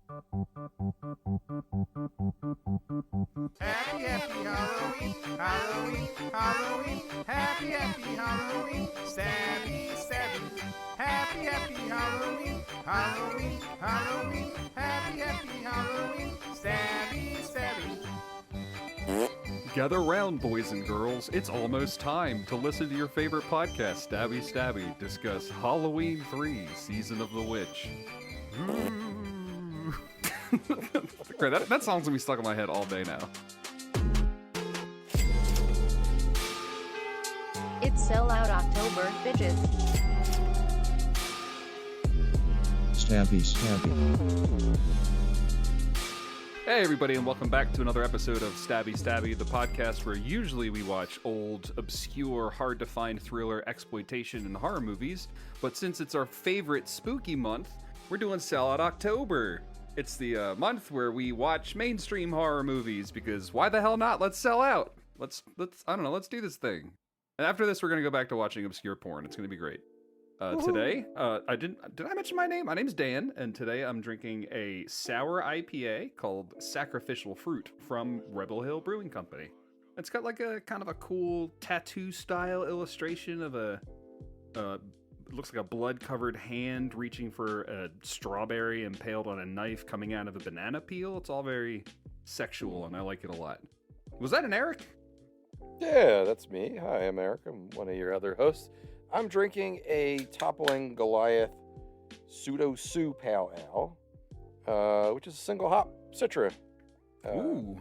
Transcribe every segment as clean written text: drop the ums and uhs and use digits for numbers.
Happy, happy Halloween, Halloween, Halloween. Happy, happy Halloween, Stabby, Stabby. Happy, happy Halloween, Halloween, Halloween. Happy, happy Halloween, Stabby, Stabby. Gather round, boys and girls. It's almost time to listen to your favorite podcast, Stabby Stabby, discuss Halloween 3, Season of the Witch. Great, that song's gonna be stuck in my head all day now. It's sellout October, bitches. Stabby Stabby. Hey everybody, and welcome back to another episode of Stabby Stabby, the podcast where usually we watch old, obscure, hard-to-find thriller, exploitation, and horror movies, but since it's our favorite spooky month, we're doing Sellout October. It's the month where we watch mainstream horror movies, because why the hell not? Let's sell out. Let's I don't know, let's do this thing. And after this, we're gonna go back to watching obscure porn. It's gonna be great. Today, did I mention my name? My name's Dan, and today I'm drinking a sour IPA called Sacrificial Fruit from Rebel Hill Brewing Company. It's got like a kind of a cool tattoo style illustration of it looks like a blood-covered hand reaching for a strawberry impaled on a knife coming out of a banana peel. It's all very sexual, and I like it a lot. Was that an Eric? Yeah, that's me. Hi, I'm Eric. I'm one of your other hosts. I'm drinking a Toppling Goliath Pseudo Sue Pale Ale, which is a single hop Citra. Ooh.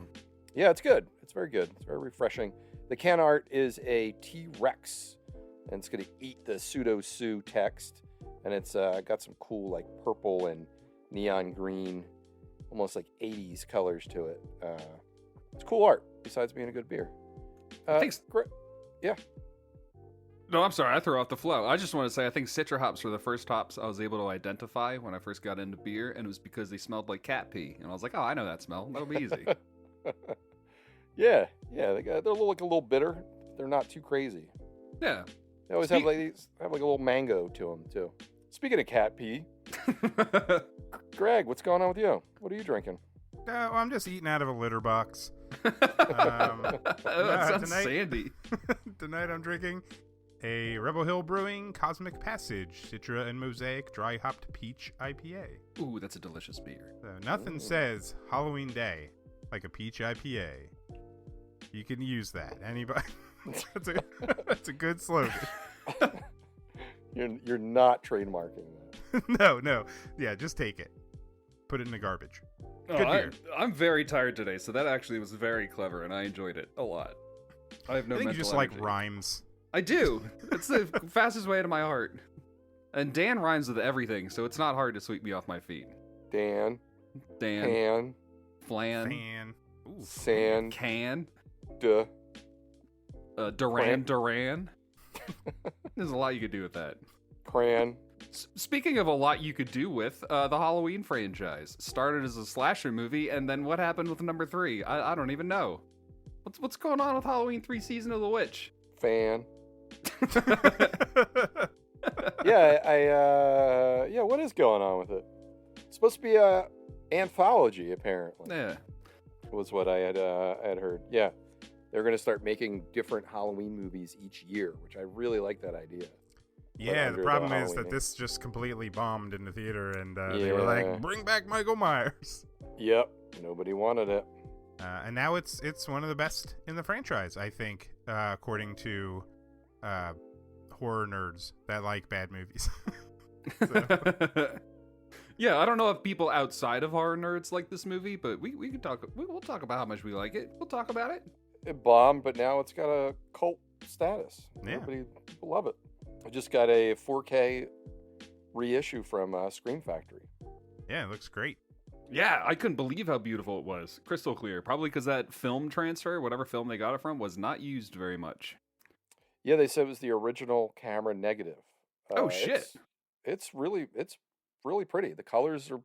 Yeah, it's good. It's very good. It's very refreshing. The can art is a T-Rex, and it's going to eat the Pseudo Sue text, and it's got some cool like purple and neon green, almost like 80s colors to it. It's cool art, besides being a good beer. Thanks. Yeah. No, I'm sorry, I threw off the flow. I just want to say I think Citra hops were the first hops I was able to identify when I first got into beer, and it was because they smelled like cat pee. And I was like, oh, I know that smell. That'll be easy. yeah, they're like a little bitter. They're not too crazy. Yeah. They always have like a little mango to them, too. Speaking of cat pee, Greg, what's going on with you? What are you drinking? Well, I'm just eating out of a litter box. That sounds tonight- sandy. Tonight I'm drinking a Rebel Hill Brewing Cosmic Passage Citra and Mosaic Dry Hopped Peach IPA. Ooh, that's a delicious beer. So nothing says Halloween Day like a peach IPA. You can use that. Anybody? That's a good slogan. You're not trademarking that. No. Yeah, just take it. Put it in the garbage. Good beer. I'm very tired today, so that actually was very clever, and I enjoyed it a lot. I have no I think you mental just energy. like rhymes. I do. It's the fastest way to my heart. And Dan rhymes with everything, so it's not hard to sweep me off my feet. Dan. Flan. Fan. Ooh. Sand. Can. Duh. Duran. There's a lot you could do with that. Cran. Speaking of a lot you could do with, the Halloween franchise started as a slasher movie, and then what happened with number 3? I don't even know. What's going on with Halloween 3 Season of the Witch? Fan. Yeah, what is going on with it? It's supposed to be a anthology, apparently. Yeah. Was what I had heard. Yeah, they're going to start making different Halloween movies each year, which I really like that idea. Yeah, under the problem the is that Halloween this just completely bombed in the theater, and they were like, bring back Michael Myers. Yep, nobody wanted it. And now it's one of the best in the franchise, I think, according to horror nerds that like bad movies. Yeah, I don't know if people outside of horror nerds like this movie, but we can talk. We'll talk about how much we like it. We'll talk about it. It bombed, but now it's got a cult status. Yeah. People love it. I just got a 4K reissue from Scream Factory. Yeah, it looks great. Yeah, I couldn't believe how beautiful it was. Crystal clear. Probably because that film transfer, whatever film they got it from, was not used very much. Yeah, they said it was the original camera negative. Oh, shit. It's really pretty. The colors are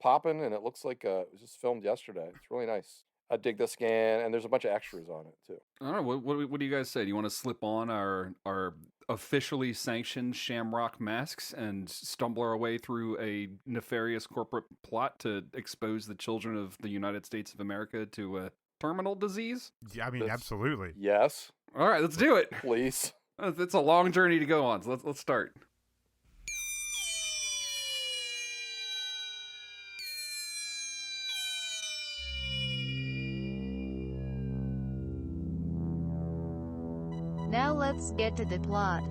popping, and it looks like it was just filmed yesterday. It's really nice. I dig the scan, and there's a bunch of extras on it too. I don't know. What do you guys say? Do you want to slip on our officially sanctioned shamrock masks and stumble our way through a nefarious corporate plot to expose the children of the United States of America to a terminal disease? Yeah, I mean, absolutely. Yes. All right, let's do it. Please. It's a long journey to go on, so let's start. Now let's get to the plot.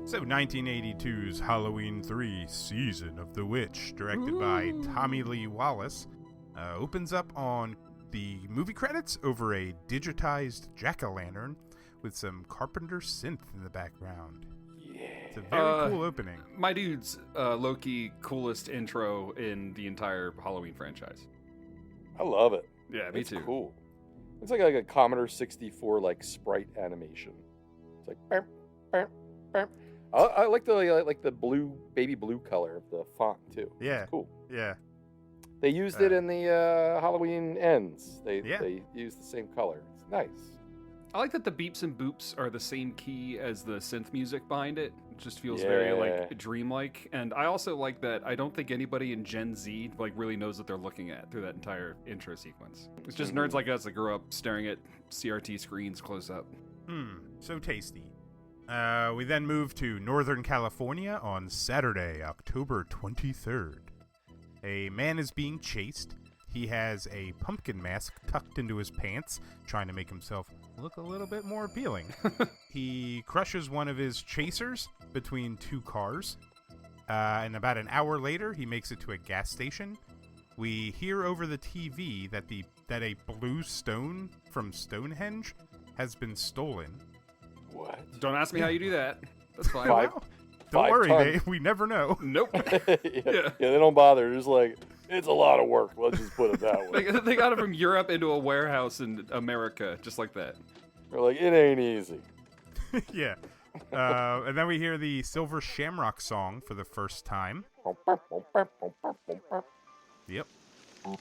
So 1982's Halloween 3 Season of the Witch, directed by Tommy Lee Wallace, opens up on the movie credits over a digitized jack-o'-lantern with some Carpenter synth in the background. Yeah. It's a very cool opening. My dude's low-key coolest intro in the entire Halloween franchise. I love it. Yeah, me It's too. cool. It's like a Commodore 64 like sprite animation. It's like burp, burp, burp. I like the blue, baby blue color of the font too. Yeah. It's cool. Yeah. They used it in the Halloween Ends. They used the same color. It's nice. I like that the beeps and boops are the same key as the synth music behind it. It just feels very like dreamlike. And I also like that I don't think anybody in Gen Z like really knows what they're looking at through that entire intro sequence. It's just nerds like us that grew up staring at CRT screens close up. So tasty. We then move to Northern California on Saturday, October 23rd. A man is being chased. He has a pumpkin mask tucked into his pants, trying to make himself look a little bit more appealing. He crushes one of his chasers between two cars. And about an hour later, he makes it to a gas station. We hear over the TV that a blue stone from Stonehenge has been stolen. What? Don't ask me how you do that. That's fine. Don't worry, tons. we never know. Nope. yeah, they don't bother. They're just like, it's a lot of work. Let's just put it that way. They got it from Europe into a warehouse in America, just like that. They're like, it ain't easy. Yeah. And then we hear the Silver Shamrock song for the first time. Yep. 8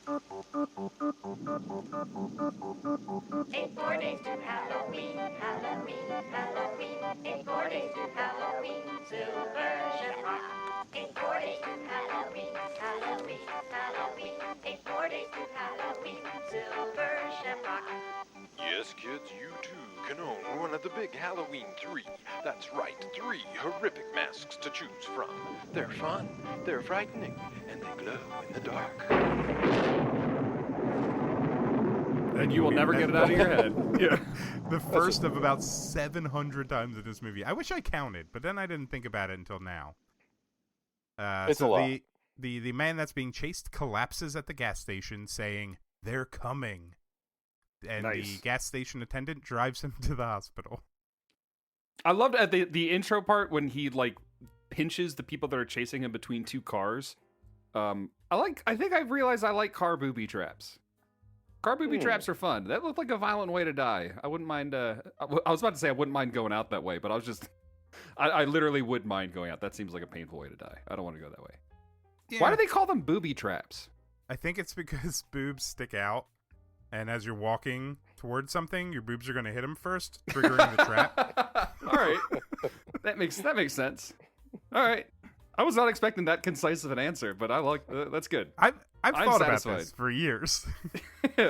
more days to Halloween, Halloween, Halloween. 8 more days to Halloween, Silver Shamrock. 8 more days to Halloween, Halloween, Halloween. 8 more days to Halloween, Silver Shamrock. Yes, kids, you too can own one of the big Halloween 3. That's right, 3 horrific masks to choose from. They're fun, they're frightening, and they glow in the dark. And you will never get it out of your head. Yeah. The first of about 700 times in this movie. I wish I counted, but then I didn't think about it until now. It's a lot. The man that's being chased collapses at the gas station saying, "They're coming." And Nice. the gas station attendant drives him to the hospital. I loved at the intro part when he like pinches the people that are chasing him between two cars. I think I've realized I like car booby traps. Car booby traps are fun. That looked like a violent way to die. I wouldn't mind. I was about to say I wouldn't mind going out that way, but I literally would mind going out. That seems like a painful way to die. I don't want to go that way. Yeah. Why do they call them booby traps? I think it's because boobs stick out, and as you're walking towards something, your boobs are going to hit them first, triggering the trap. All right, that makes sense. All right, I was not expecting that concise of an answer, but I like that's good. I've I'm thought satisfied. about this for years.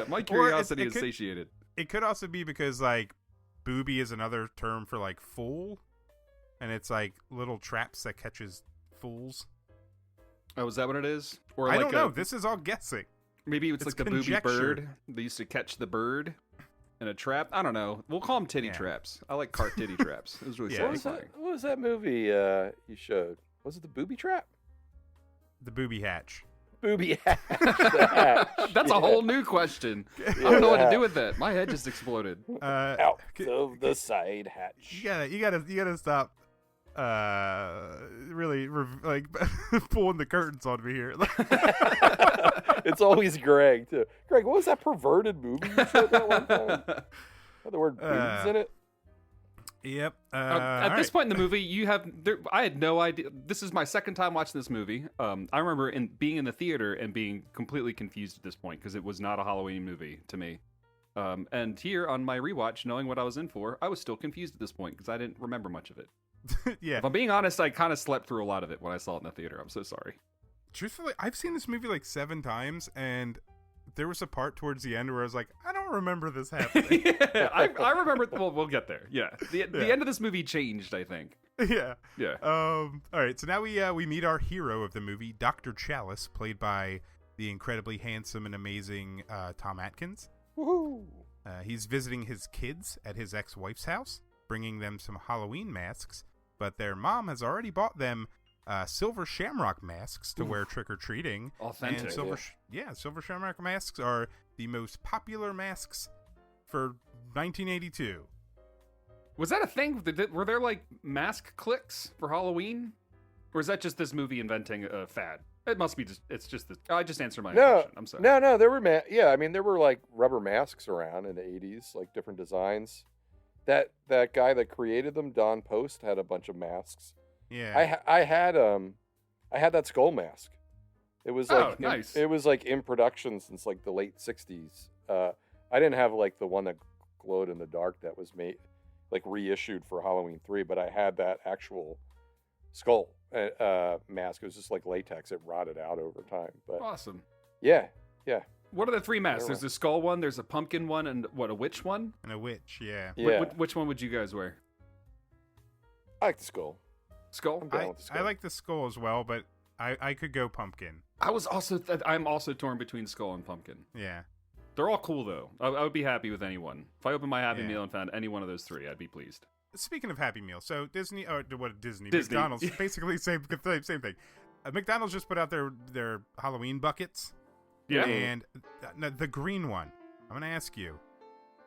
My curiosity is could- satiated. It could also be because, like, booby is another term for, like, fool, and it's, like, little traps that catches fools. Oh, is that what it is? Or I like don't know. This is all guessing. Maybe it's like the booby conjecture. bird. They used to catch the bird in a trap. I don't know. We'll call them titty Yeah. traps. I like cart titty traps. It was really Yeah. satisfying. What was that movie you showed? Was it the Booby Trap? The booby hatch. Booby Hatch. The hatch. That's a whole new question. I don't know what to do with that. My head just exploded. Out of the side hatch. You gotta stop. Really, like, pulling the curtains on me here. It's always Greg too. Greg, what was that perverted movie you showed that one time? Had the word boobs in it. Yep. At this point in the movie, I had no idea. This is my second time watching this movie. I remember being in the theater and being completely confused at this point because it was not a Halloween movie to me. And here on my rewatch, knowing what I was in for, I was still confused at this point because I didn't remember much of it. Yeah. If I'm being honest, I kind of slept through a lot of it when I saw it in the theater. I'm so sorry. Truthfully, I've seen this movie like 7 times, and there was a part towards the end where I was like, I don't remember this happening. Yeah, I remember. Well, we'll get there. Yeah, the end of this movie changed, I think. Yeah. Yeah. All right. So now we meet our hero of the movie, Dr. Chalice, played by the incredibly handsome and amazing Tom Atkins. Woohoo! He's visiting his kids at his ex-wife's house, bringing them some Halloween masks, but their mom has already bought them silver shamrock masks to wear trick-or-treating. Authentic. And silver shamrock masks are the most popular masks for 1982. Was that a thing? Were there like mask clicks for Halloween? Or is that just this movie inventing a fad? It must be it's just this. I just answered my question. I'm sorry. No, there were there were like rubber masks around in the 80s, like different designs. That guy that created them, Don Post, had a bunch of masks. Yeah. I had that skull mask. It was like nice. It was like in production since like the late 60s. I didn't have like the one that glowed in the dark that was made like reissued for Halloween 3, but I had that actual skull mask. It was just like latex. It rotted out over time. But Awesome. yeah. What are the 3 masks? There's a skull one, there's a pumpkin one, and a witch one? And a witch, yeah. Which one would you guys wear? I like the skull. Skull? I'm down with the skull. I like the skull as well, but I could go pumpkin. I'm also torn between skull and pumpkin. Yeah. They're all cool though. I would be happy with anyone. If I opened my Happy Yeah. Meal and found any one of those 3, I'd be pleased. Speaking of Happy Meal, so Disney. Disney. McDonald's, basically same thing. McDonald's just put out their Halloween buckets. Yeah. And the green one, I'm going to ask you,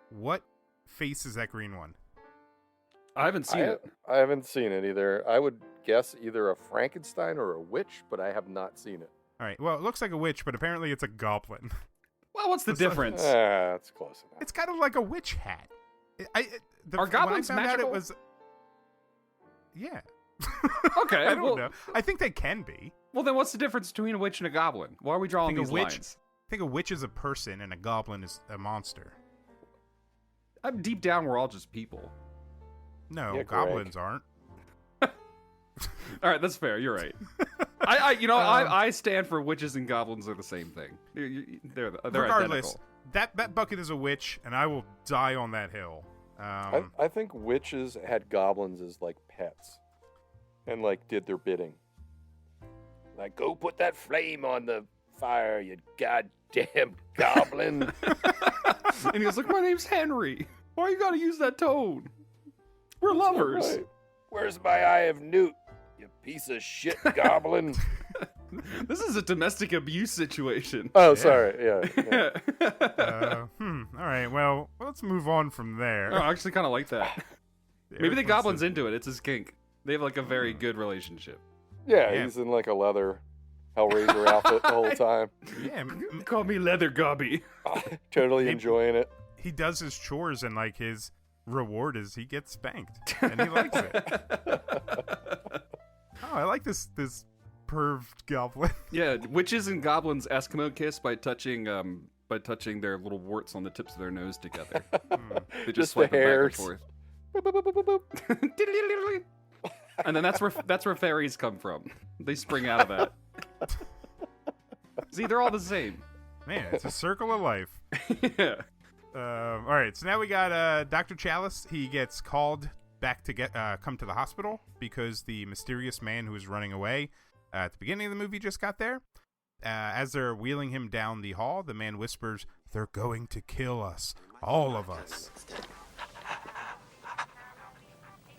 what face is that green one? I haven't seen it. I haven't seen it either. I would guess either a Frankenstein or a witch, but I have not seen it. All right. Well, it looks like a witch, but apparently it's a goblin. Well, what's the difference? That's close enough. It's kind of like a witch hat. Are goblins when I found magical? out it was, yeah. Okay, I don't know. I think they can be. Well, then what's the difference between a witch and a goblin? Why are we drawing these lines? I think a witch is a person and a goblin is a monster. Deep down, we're all just people. No, Yeah, goblins aren't. All right, that's fair. You're right. I stand for witches and goblins are the same thing. They're Regardless, identical. that bucket is a witch, and I will die on that hill. I think witches had goblins as like pets, and like did their bidding. Like, go put that flame on the fire, you goddamn goblin. And he was like, "My name's Henry. Why you gotta use that tone? We're lovers." Right. Where's my eye of newt, you piece of shit goblin? This is a domestic abuse situation. Oh, sorry. Yeah. All right. Well, let's move on from there. Oh, I actually kind of like that. Maybe the goblin's into it. It's his kink. They have like a very good relationship. Yeah, he's in like a leather Hellraiser outfit the whole time. Yeah, Call me Leather Gobby. Totally enjoying it. he does his chores, and like his reward is he gets spanked, and he likes it. Oh, I like this perved goblin. Yeah, witches and goblins Eskimo kiss by touching their little warts on the tips of their nose together. They just swipe the it hairs. back and forth. And then that's where fairies come from. They spring out of that. See, they're all the same. Man, it's a circle of life. Yeah. All right, so now we got Dr. Chalice. He gets called back to come to the hospital because the mysterious man who was running away at the beginning of the movie just got there. As they're wheeling him down the hall, the man whispers, "They're going to kill us, all of us."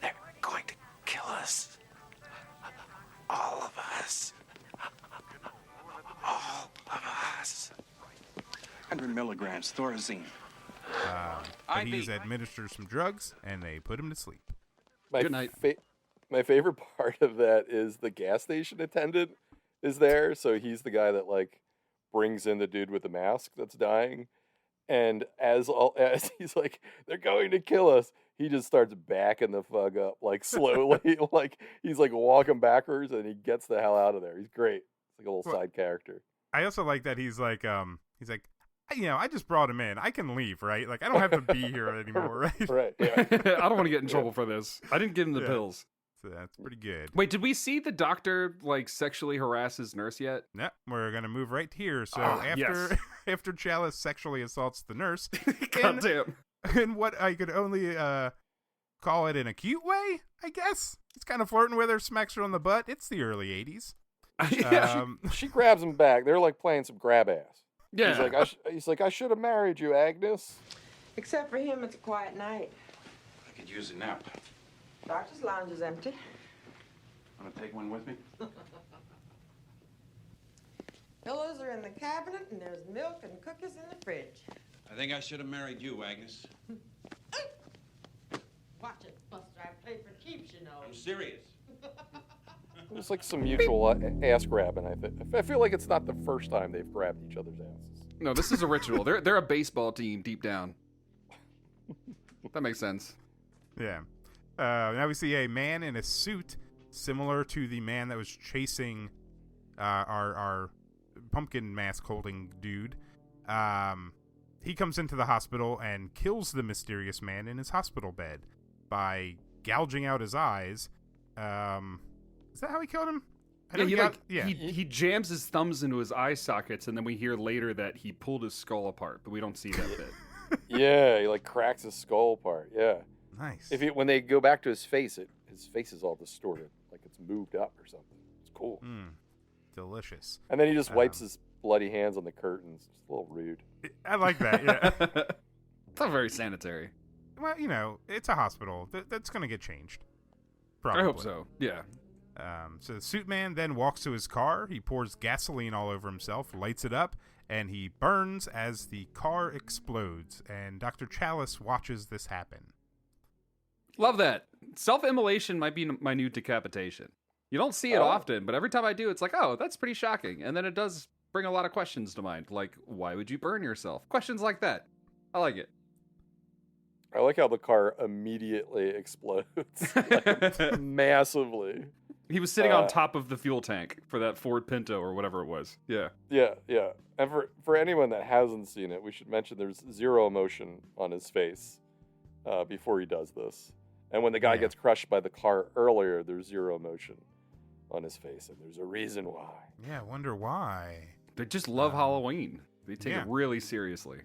They're going to kill us. All of us. All of us. 100 milligrams Thorazine. But he's administered some drugs, and they put him to sleep. My Good night. My favorite part of that is the gas station attendant is there, so he's the guy that like brings in the dude with the mask that's dying, And as he's like, they're going to kill us, he just starts backing the fuck up, like slowly, like he's like walking backwards, and he gets the hell out of there. He's great. It's like a little side character. I also like that he's like, I just brought him in. I can leave, right? Like, I don't have to be here anymore, right? Right. Yeah. I don't want to get in trouble for this. I didn't give him the pills. So that's pretty good. Wait, did we see the doctor like sexually harass his nurse yet? No, we're gonna move right here. So yes. after Chalice sexually assaults the nurse, Goddamn. in what I could only call it an acute way, I guess. He's kind of flirting with her, smacks her on the butt. It's the early '80s. She grabs him back. They're like playing some grab ass. Yeah. He's like, I should have married you, Agnes. Except for him, it's a quiet night. I could use a nap. Doctor's lounge is empty. Want to take one with me? Pillows are in the cabinet, and there's milk and cookies in the fridge. I think I should have married you, Agnes. Watch it, Buster. I play for keeps, you know. I'm serious. It's like some mutual ass grabbing, I think. I feel like it's not the first time they've grabbed each other's asses. No, this is a ritual. They're a baseball team deep down. That makes sense. Yeah. Now we see a man in a suit similar to the man that was chasing our pumpkin mask holding dude. He comes into the hospital and kills the mysterious man in his hospital bed by gouging out his eyes. Is that how he killed him? He jams his thumbs into his eye sockets, and then we hear later that he pulled his skull apart, but we don't see that bit. Yeah, he like cracks his skull apart. Yeah. Nice. When they go back to his face, his face is all distorted, like it's moved up or something. It's cool. Delicious. And then he just wipes his bloody hands on the curtains. It's a little rude. I like that. Yeah. It's not very sanitary. Well, it's a hospital. That's gonna get changed. Probably. I hope so. Yeah. So the suit man then walks to his car. He pours gasoline all over himself, lights it up, and he burns as the car explodes. And Dr. Chalice watches this happen. Love that. Self-immolation might be my new decapitation. You don't see it often, but every time I do, it's like, oh, that's pretty shocking. And then it does bring a lot of questions to mind. Like, why would you burn yourself? Questions like that. I like it. I like how the car immediately explodes. Like, massively. He was sitting on top of the fuel tank for that Ford Pinto or whatever it was. Yeah. Yeah. And for anyone that hasn't seen it, we should mention there's zero emotion on his face before he does this. And when the guy gets crushed by the car earlier, there's zero emotion on his face. And there's a reason why. Yeah, I wonder why. They just love Halloween. They take it really seriously.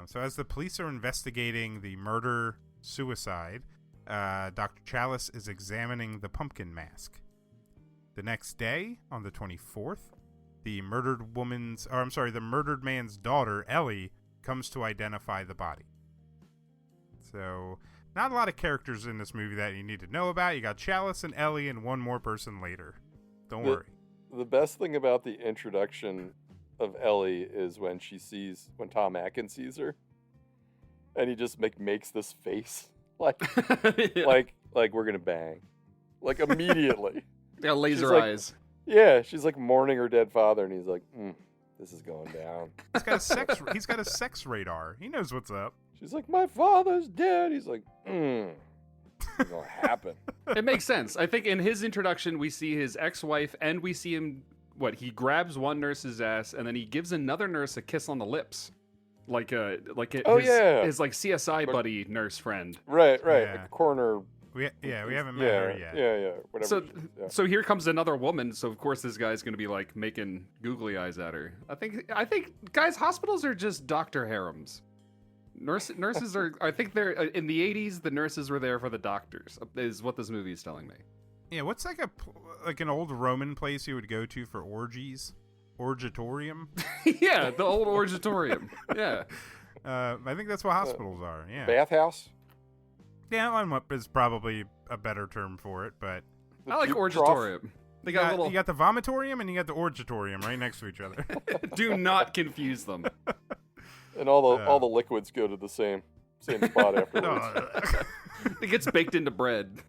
So as the police are investigating the murder-suicide, Dr. Chalice is examining the pumpkin mask. The next day, on the 24th, the murdered man's daughter, Ellie, comes to identify the body. So, not a lot of characters in this movie that you need to know about. You got Chalice and Ellie and one more person later. Don't worry. The best thing about the introduction of Ellie is when Tom Atkins sees her, and he just makes this face like we're gonna bang, like immediately. Yeah, laser eyes. She's like mourning her dead father, and he's like, this is going down. He's got a sex radar. He knows what's up. She's like, my father's dead. He's like, it's gonna happen. It makes sense. I think in his introduction, we see his ex-wife, and we see him. He grabs one nurse's ass, and then he gives another nurse a kiss on the lips, his like CSI buddy nurse friend. Right, Yeah. like a corner. We haven't met her yet. Yeah. Whatever. So here comes another woman. So of course this guy's gonna be like making googly eyes at her. I think guys, hospitals are just doctor harems. Nurses are. I think they're in the 80s. The nurses were there for the doctors. Is what this movie is telling me. Yeah, what's like an old Roman place you would go to for orgies? Orgitorium? Yeah, the old orgitorium. Yeah. I think that's what hospitals are, yeah. Bathhouse? Yeah, is probably a better term for it, but... I like orgitorium. They got You got the vomitorium and you got the orgitorium right next to each other. Do not confuse them. And all the liquids go to the same spot afterwards. It gets baked into bread.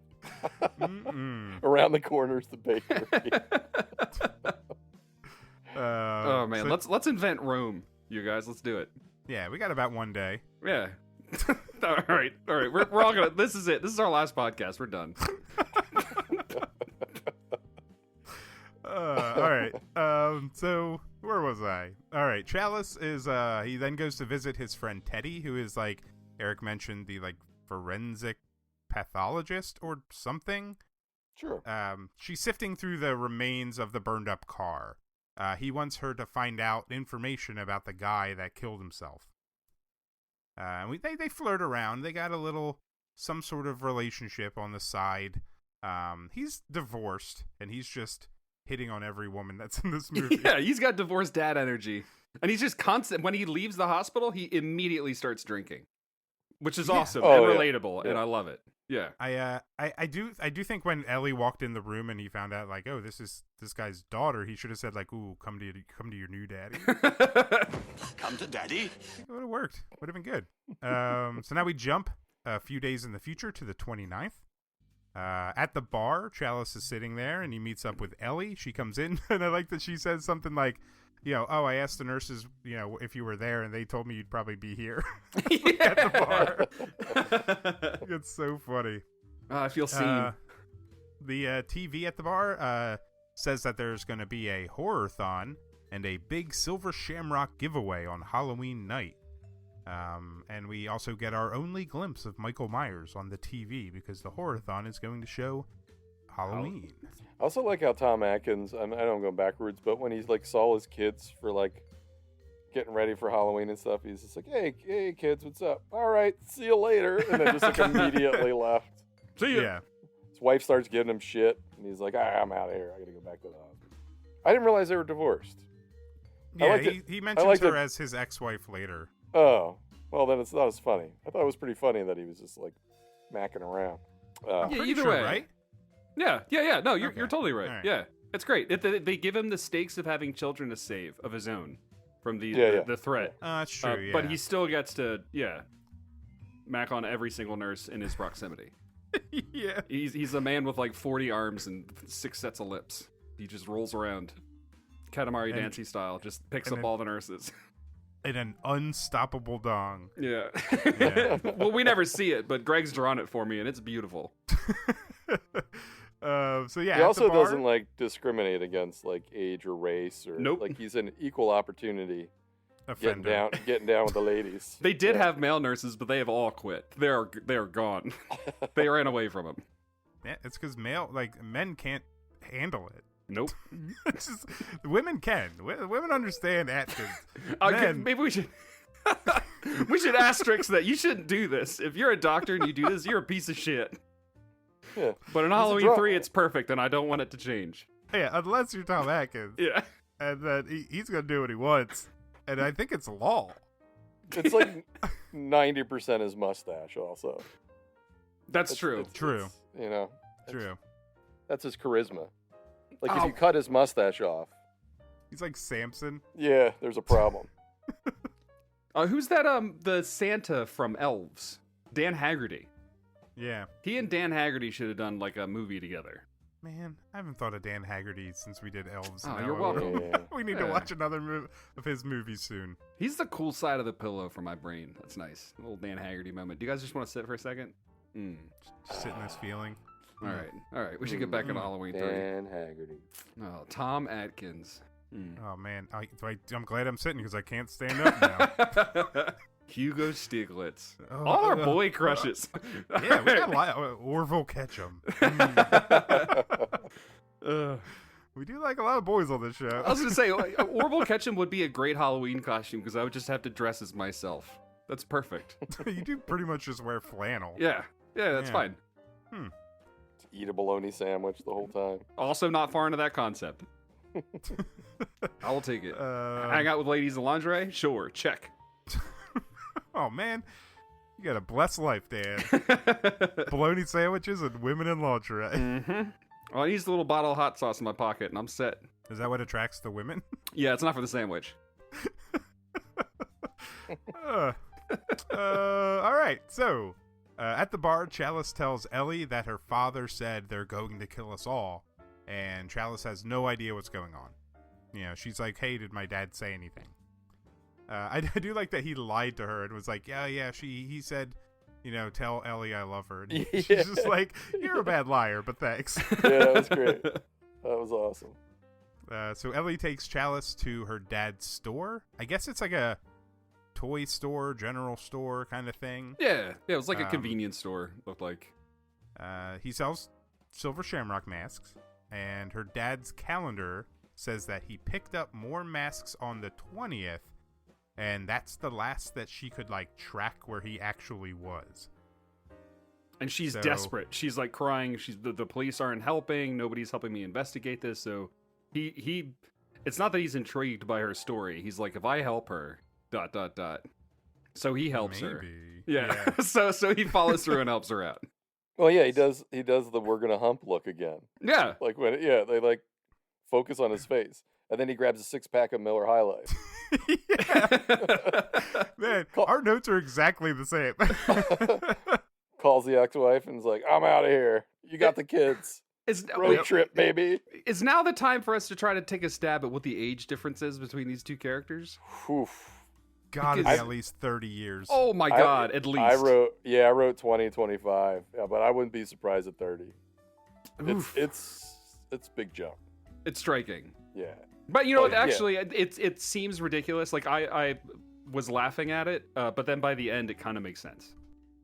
Around the corner's the bakery. Oh man, let's invent Rome, you guys. Let's do it. Yeah, we got about one day. Yeah. All right. We're all gonna. This is it. This is our last podcast. We're done. All right. So where was I? All right. Chalice is. He then goes to visit his friend Teddy, who is like Eric mentioned, the like forensic pathologist or something. Sure. She's sifting through the remains of the burned up car. He wants her to find out information about the guy that killed himself. They flirt around. They got some sort of relationship on the side. He's divorced, and he's just hitting on every woman that's in this movie. Yeah, he's got divorced dad energy. And he's just constant. When he leaves the hospital, he immediately starts drinking, which is awesome and relatable, and I love it. Yeah. I do think when Ellie walked in the room and he found out, like, oh, this is this guy's daughter, he should have said, like, ooh, come to your new daddy. Come to daddy. It would have worked. Would have been good. So now we jump a few days in the future to the 29th. At the bar, Chalice is sitting there, and he meets up with Ellie. She comes in, and I like that she says something like, oh, I asked the nurses, if you were there, and they told me you'd probably be here at the bar. It's so funny. I feel seen. The TV at the bar says that there's going to be a horror-thon and a big silver shamrock giveaway on Halloween night. And we also get our only glimpse of Michael Myers on the TV because the horror-thon is going to show Halloween. I also like how Tom Atkins, I don't go backwards, but when he's like saw his kids for like getting ready for Halloween and stuff, he's just like, hey kids, what's up? All right, see you later. And then just like immediately left. See ya. Yeah. His wife starts giving him shit, and he's like, I'm out of here. I gotta go back to the hospital. I didn't realize they were divorced. Yeah, he mentions her as his ex-wife later. Oh, well, then it's not as funny. I thought it was pretty funny that he was just like macking around. Yeah, either sure, way, right? Yeah. No, you're Okay. totally right. All right. Yeah, it's great. They give him the stakes of having children to save of his own from the threat. That's true. Yeah. But he still gets to mac on every single nurse in his proximity. yeah. He's a man with like 40 arms and 6 sets of lips. He just rolls around, Katamari Damacy style, just picks up all the nurses. And an unstoppable dong. Yeah. Yeah. Well, we never see it, but Greg's drawn it for me, and it's beautiful. So yeah, he also at the bar, doesn't like discriminate against like age or race or Nope. like he's an equal opportunity offender. getting down with the ladies. They did have male nurses, but they have all quit. They are gone. They ran away from him. Yeah, it's because men can't handle it. Nope. It's just, women can. Women understand Atkins. Maybe we should. We should asterisk that you shouldn't do this. If you're a doctor and you do this, you're a piece of shit. Yeah. But in Halloween 3, it's perfect, and I don't want it to change. Yeah, unless you're Tom Atkins. Yeah. And then he's going to do what he wants. And I think it's law. It's like 90% his mustache also. That's true. True. True. True. That's his charisma. Like if you cut his mustache off. He's like Samson. Yeah, there's a problem. Who's that, the Santa from Elves? Dan Haggerty. Yeah. He and Dan Haggerty should have done, like, a movie together. Man, I haven't thought of Dan Haggerty since we did Elves. Oh, Now you're welcome. Yeah. We need to watch another of his movies soon. He's the cool side of the pillow for my brain. That's nice. A little Dan Haggerty moment. Do you guys just want to sit for a second? Just sit in this feeling. All right. We should get back into Halloween 3. Dan Haggerty. Oh, Tom Atkins. Oh, man. I'm glad I'm sitting because I can't stand up now. Hugo Stiglitz. Oh, All our boy crushes. Yeah, we got a lot. Orville Ketchum. We do like a lot of boys on this show. I was going to say, Orville Ketchum would be a great Halloween costume because I would just have to dress as myself. That's perfect. You do pretty much just wear flannel. Yeah, that's fine. Eat a bologna sandwich the whole time. Also not far into that concept. I will take it. Hang out with ladies in lingerie? Sure, check. Oh, man. You got a blessed life, Dan. Bologna sandwiches and women in lingerie. Mm-hmm. Well, I use the little bottle of hot sauce in my pocket, and I'm set. Is that what attracts the women? Yeah, it's not for the sandwich. All right. So, at the bar, Chalice tells Ellie that her father said they're going to kill us all, and Chalice has no idea what's going on. She's like, hey, did my dad say anything? I do like that he lied to her and was like, yeah, he said, tell Ellie I love her. And she's just like, you're a bad liar, but thanks. Yeah, that was great. That was awesome. So Ellie takes Chalice to her dad's store. I guess it's like a toy store, general store kind of thing. Yeah, it was like a convenience store, looked like. He sells silver shamrock masks, and her dad's calendar says that he picked up more masks on the 20th, and that's the last that she could, track where he actually was. And she's desperate. She's, crying. The police aren't helping. Nobody's helping me investigate this, so he it's not that he's intrigued by her story. He's like, if I help her, ... So he helps her. Yeah. so he follows through and helps her out. Well, yeah, he does the we're gonna hump look again. Yeah. They focus on his face. And then he grabs a 6-pack of Miller High Life. Man, our notes are exactly the same. Calls the ex-wife and is like, I'm out of here. You got the kids. Road trip, baby. Is now the time for us to try to take a stab at what the age difference is between these two characters? Gotta be at least 30 years. Oh my God, at least. I wrote 20, 25. Yeah, but I wouldn't be surprised at 30. It's big jump. It's striking. Yeah. But you know what? Actually, it seems ridiculous. I was laughing at it, but then by the end, it kind of makes sense.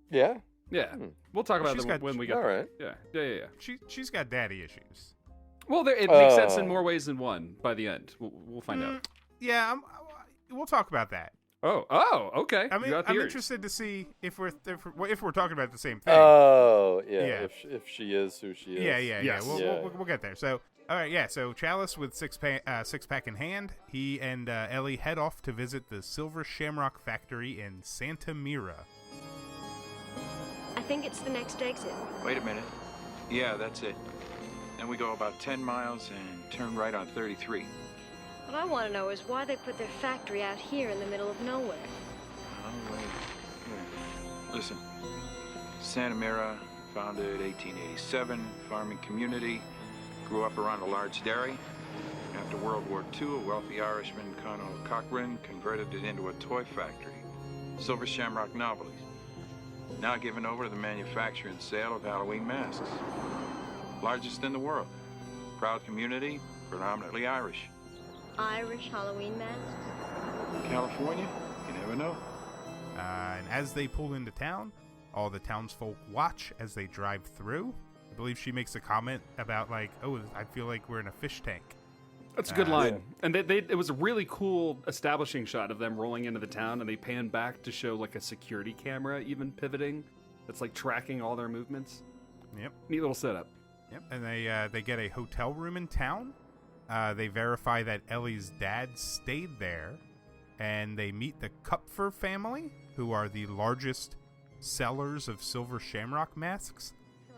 Yeah. Yeah. We'll talk about it when we get there. Right. Yeah. She's got daddy issues. Well, it makes sense in more ways than one by the end. We'll find out. Yeah, we'll talk about that. Oh, okay. I'm interested to see if we're talking about the same thing. Oh, yeah. If she is who she is. Yeah. Yes. We'll get there. So, all right, yeah. So Chalice with six pack in hand, he and Ellie head off to visit the Silver Shamrock Factory in Santa Mira. I think it's the next exit. Wait a minute. Yeah, that's it. Then we go about 10 miles and turn right on 33. What I want to know is why they put their factory out here in the middle of nowhere. Oh, wait. Here. Listen. Santa Mira, founded 1887, farming community. Grew up around a large dairy. After World War II, a wealthy Irishman, Colonel Cochrane, converted it into a toy factory. Silver Shamrock Novelties. Now given over to the manufacture and sale of Halloween masks. Largest in the world. Proud community, predominantly Irish. Irish Halloween masks? California? You never know. And as they pull into town, all the townsfolk watch as they drive through. I believe she makes a comment about I feel like we're in a fish tank. That's a good line. Yeah. And it was a really cool establishing shot of them rolling into the town, and they pan back to show a security camera even pivoting. That's tracking all their movements. Yep. Neat little setup. Yep. And they get a hotel room in town. They verify that Ellie's dad stayed there, and they meet the Kupfer family, who are the largest sellers of silver shamrock masks.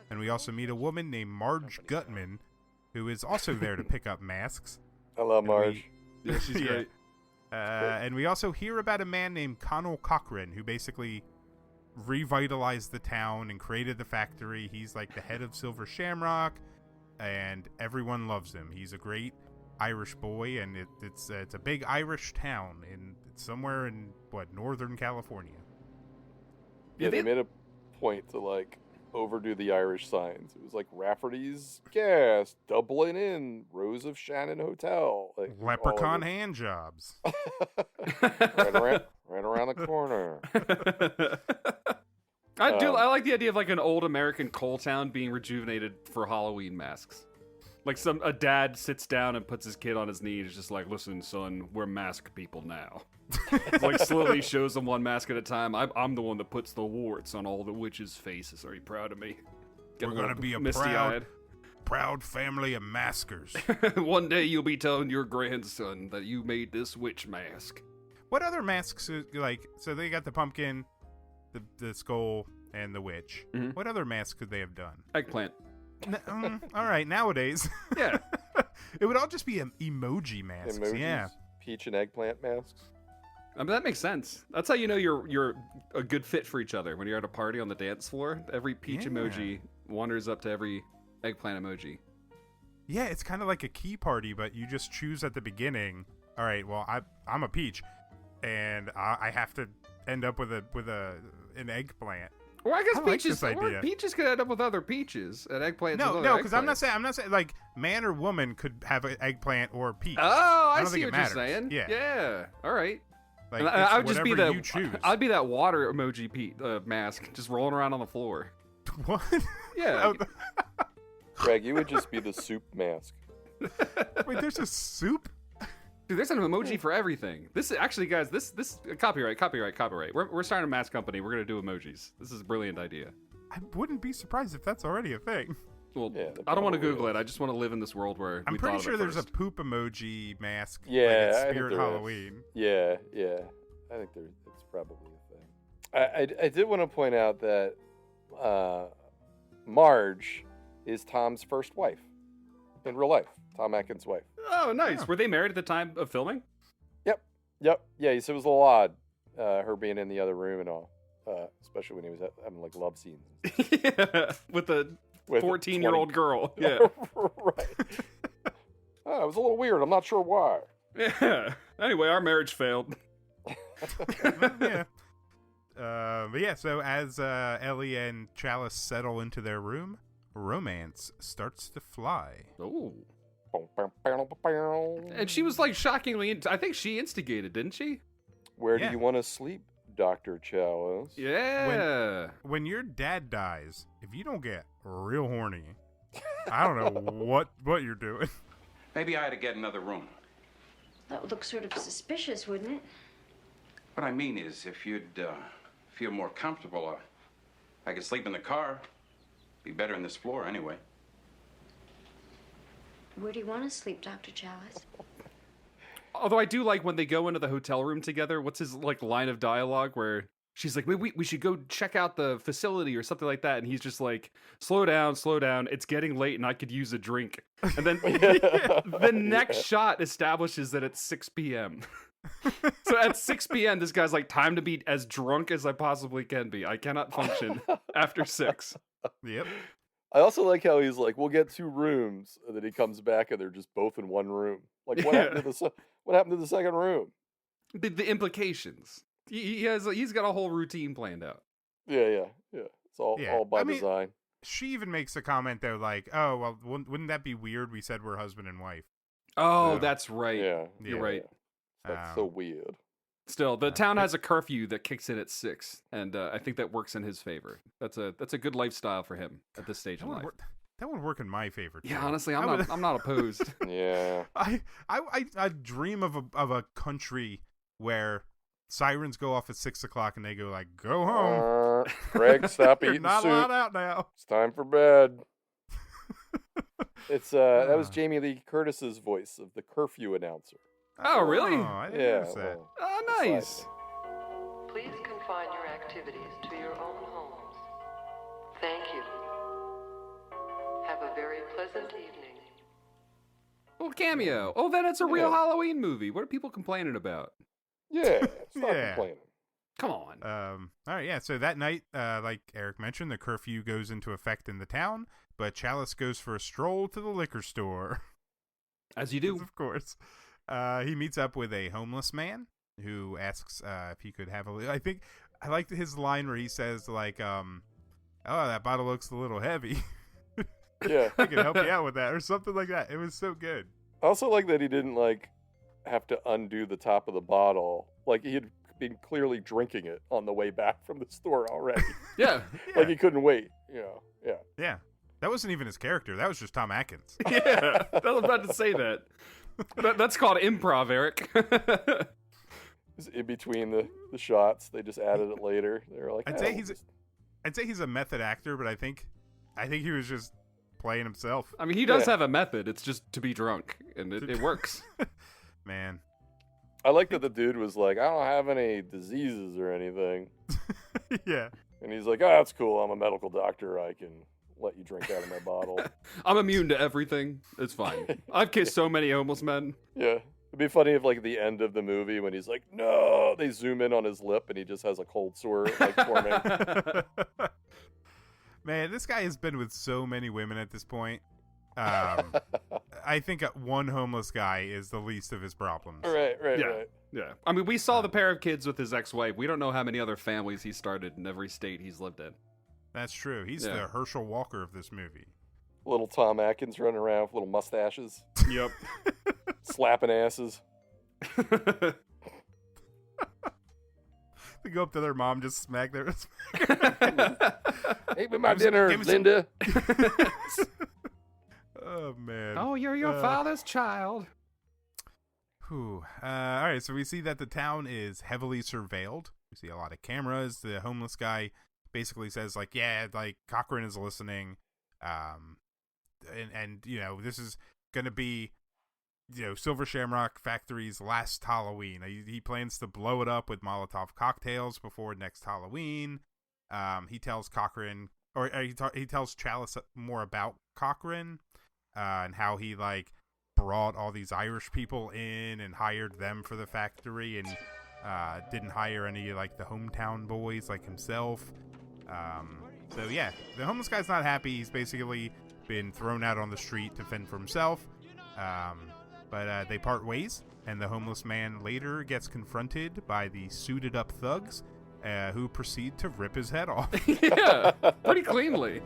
And we also meet a woman named Marge Gutman, who is also there to pick up masks. I love Marge. Yeah, she's great. And we also hear about a man named Colonel Cochrane, who basically revitalized the town and created the factory. He's the head of Silver Shamrock, and everyone loves him. He's a great Irish boy, and it's a big Irish town it's somewhere in Northern California. Yeah, they made a point to overdo the Irish signs. It was Rafferty's Gas, Dublin Inn, Rose of Shannon Hotel, Leprechaun hand jobs. right around the corner. I like the idea of an old American coal town being rejuvenated for Halloween masks. A dad sits down and puts his kid on his knee and is just listen, son, we're mask people now. Slowly shows them one mask at a time. I'm the one that puts the warts on all the witches' faces. Are you proud of me? We're going to be a proud family of maskers. One day you'll be telling your grandson that you made this witch mask. What other masks, so they got the pumpkin, the skull, and the witch. Mm-hmm. What other masks could they have done? Eggplant. All right, nowadays. Yeah. It would all just be emoji masks. Emojis, yeah. Peach and eggplant masks. I mean, that makes sense. That's how you know you're a good fit for each other. When you're at a party on the dance floor, every peach emoji wanders up to every eggplant emoji. Yeah, it's kind of like a key party, but you just choose at the beginning. All right, well, I'm a peach. and I have to end up with an eggplant. Well, I guess I like peaches. this idea. Or peaches could end up with other peaches, and eggplants. No, because I'm not saying like man or woman could have an eggplant or peach. Oh, I don't see think what it you're matters. saying. Yeah. All right. Like, And I would just be whatever you choose. I'd be that water emoji mask, just rolling around on the floor. What? Yeah. Greg, you would just be the soup mask. Wait, there's a soup? Dude, there's an emoji for everything. This actually, guys, this copyright. We're starting a mask company. We're gonna do emojis. This is a brilliant idea. I wouldn't be surprised if that's already a thing. Well, Yeah, I don't want to probably Google is. it. I just want to live in this world where I'm we pretty thought sure of it there's a first. poop emoji mask. Yeah, like it's I think Spirit there is. Halloween. Yeah. I think it's probably a thing. I did want to point out that Marge is Tom's first wife in real life. Tom Atkins' wife. Oh, nice. Yeah. Were they married at the time of filming? Yep. Yeah, he said it was a little odd, her being in the other room and all, especially when he was having like love scenes. Yeah, with a With a 14-year-old 20 girl. Yeah. Right. Oh, it was a little weird. I'm not sure why. Yeah. Anyway, our marriage failed. Yeah. But yeah, so as Ellie and Chalice settle into their room, romance starts to fly. Oh. And she was like shockingly. I think she instigated, didn't she? Where Yeah. do you want to sleep, Dr. Chalice? Yeah. When your dad dies, if you don't get real horny, I don't know what you're doing. Maybe I ought to get another room. That would look sort of suspicious, wouldn't it? What I mean is, if you'd feel more comfortable, I could sleep in the car. Be better in this floor anyway. Where do you want to sleep, Dr. Chalice? Although I do like when they go into the hotel room together. What's his like line of dialogue where she's like, we should go check out the facility or something like that, and he's just like, slow down, it's getting late and I could use a drink. And then the next shot establishes that it's 6 p.m. So at 6 p.m. this guy's like, time to be as drunk as I possibly can be. I cannot function after 6. Yep. I also like how he's like, we'll get 2 rooms, and then he comes back and they're just both in one room. Like, what happened to the second room? The implications. He's got a whole routine planned out. Yeah. It's all by design. She even makes a comment though, like, "Oh, well, wouldn't that be weird? We said we're husband and wife." Oh, Yeah. That's right. Yeah, You're right. That's so weird. Still, the town has a curfew that kicks in at 6, and I think that works in his favor. That's a good lifestyle for him at this stage in life. That would work in my favor. Yeah, too. honestly, I'm not opposed. Yeah. I dream of a country where sirens go off at 6 o'clock and they go like, "Go home, Greg, stop You're eating not soup. allowed out now." It's time for bed. It's that was Jamie Lee Curtis's voice of the curfew announcer. Oh, really? I didn't Yeah. notice that. well, Oh, nice. Please confine your activities to your own homes. Thank you. Have a very pleasant evening. Well, cameo. Oh, then it's a real Yeah. Halloween movie. What are people complaining about? Yeah, stop Yeah. complaining. Come on. All right, yeah. So that night, like Eric mentioned, the curfew goes into effect in the town, but Chalice goes for a stroll to the liquor store. As you do. Of course. He meets up with a homeless man who asks if he could have a. I think I liked his line where he says like, "Oh, that bottle looks a little heavy. Yeah. I can help you out with that," or something like that. It was so good. I also like that he didn't like have to undo the top of the bottle. Like he had been clearly drinking it on the way back from the store already. Yeah. Like he couldn't wait. You know. Yeah. Yeah. That wasn't even his character. That was just Tom Atkins. Yeah. I was about to say that. That's called improv, Eric. Just in between the shots, they just added it later. They were like, I'd say he's a method actor, but I think he was just playing himself. I mean, he does have a method. It's just to be drunk, and it works. Man. I like that the dude was like, I don't have any diseases or anything. Yeah. And he's like, oh, that's cool. I'm a medical doctor. I can let you drink out of my bottle. I'm immune to everything. It's fine. I've kissed so many homeless men. Yeah. It'd be funny if, like, at the end of the movie, when he's like, no, they zoom in on his lip and he just has a cold sore, like, forming. Man, this guy has been with so many women at this point. I think one homeless guy is the least of his problems. Right. Yeah. I mean, we saw the pair of kids with his ex-wife. We don't know how many other families he started in every state he's lived in. That's true. He's the Herschel Walker of this movie. Little Tom Atkins running around with little mustaches. Yep. Slapping asses. They go up to their mom, just smack their... Hey, with my dinner, Linda. Oh, man. Oh, you're your father's child. Whew. All right, so we see that the town is heavily surveilled. We see a lot of cameras. The homeless guy basically says, like, yeah, like, Cochran is listening. And you know, this is going to be, you know, Silver Shamrock Factory's last Halloween. He plans to blow it up with Molotov cocktails before next Halloween. He tells Cochran, or he tells Chalice more about Cochran, and how he, like, brought all these Irish people in and hired them for the factory, and didn't hire any, like, the hometown boys like himself. So yeah, the homeless guy's not happy. He's basically been thrown out on the street to fend for himself. But they part ways, and the homeless man later gets confronted by the suited up thugs, who proceed to rip his head off. Yeah, pretty cleanly.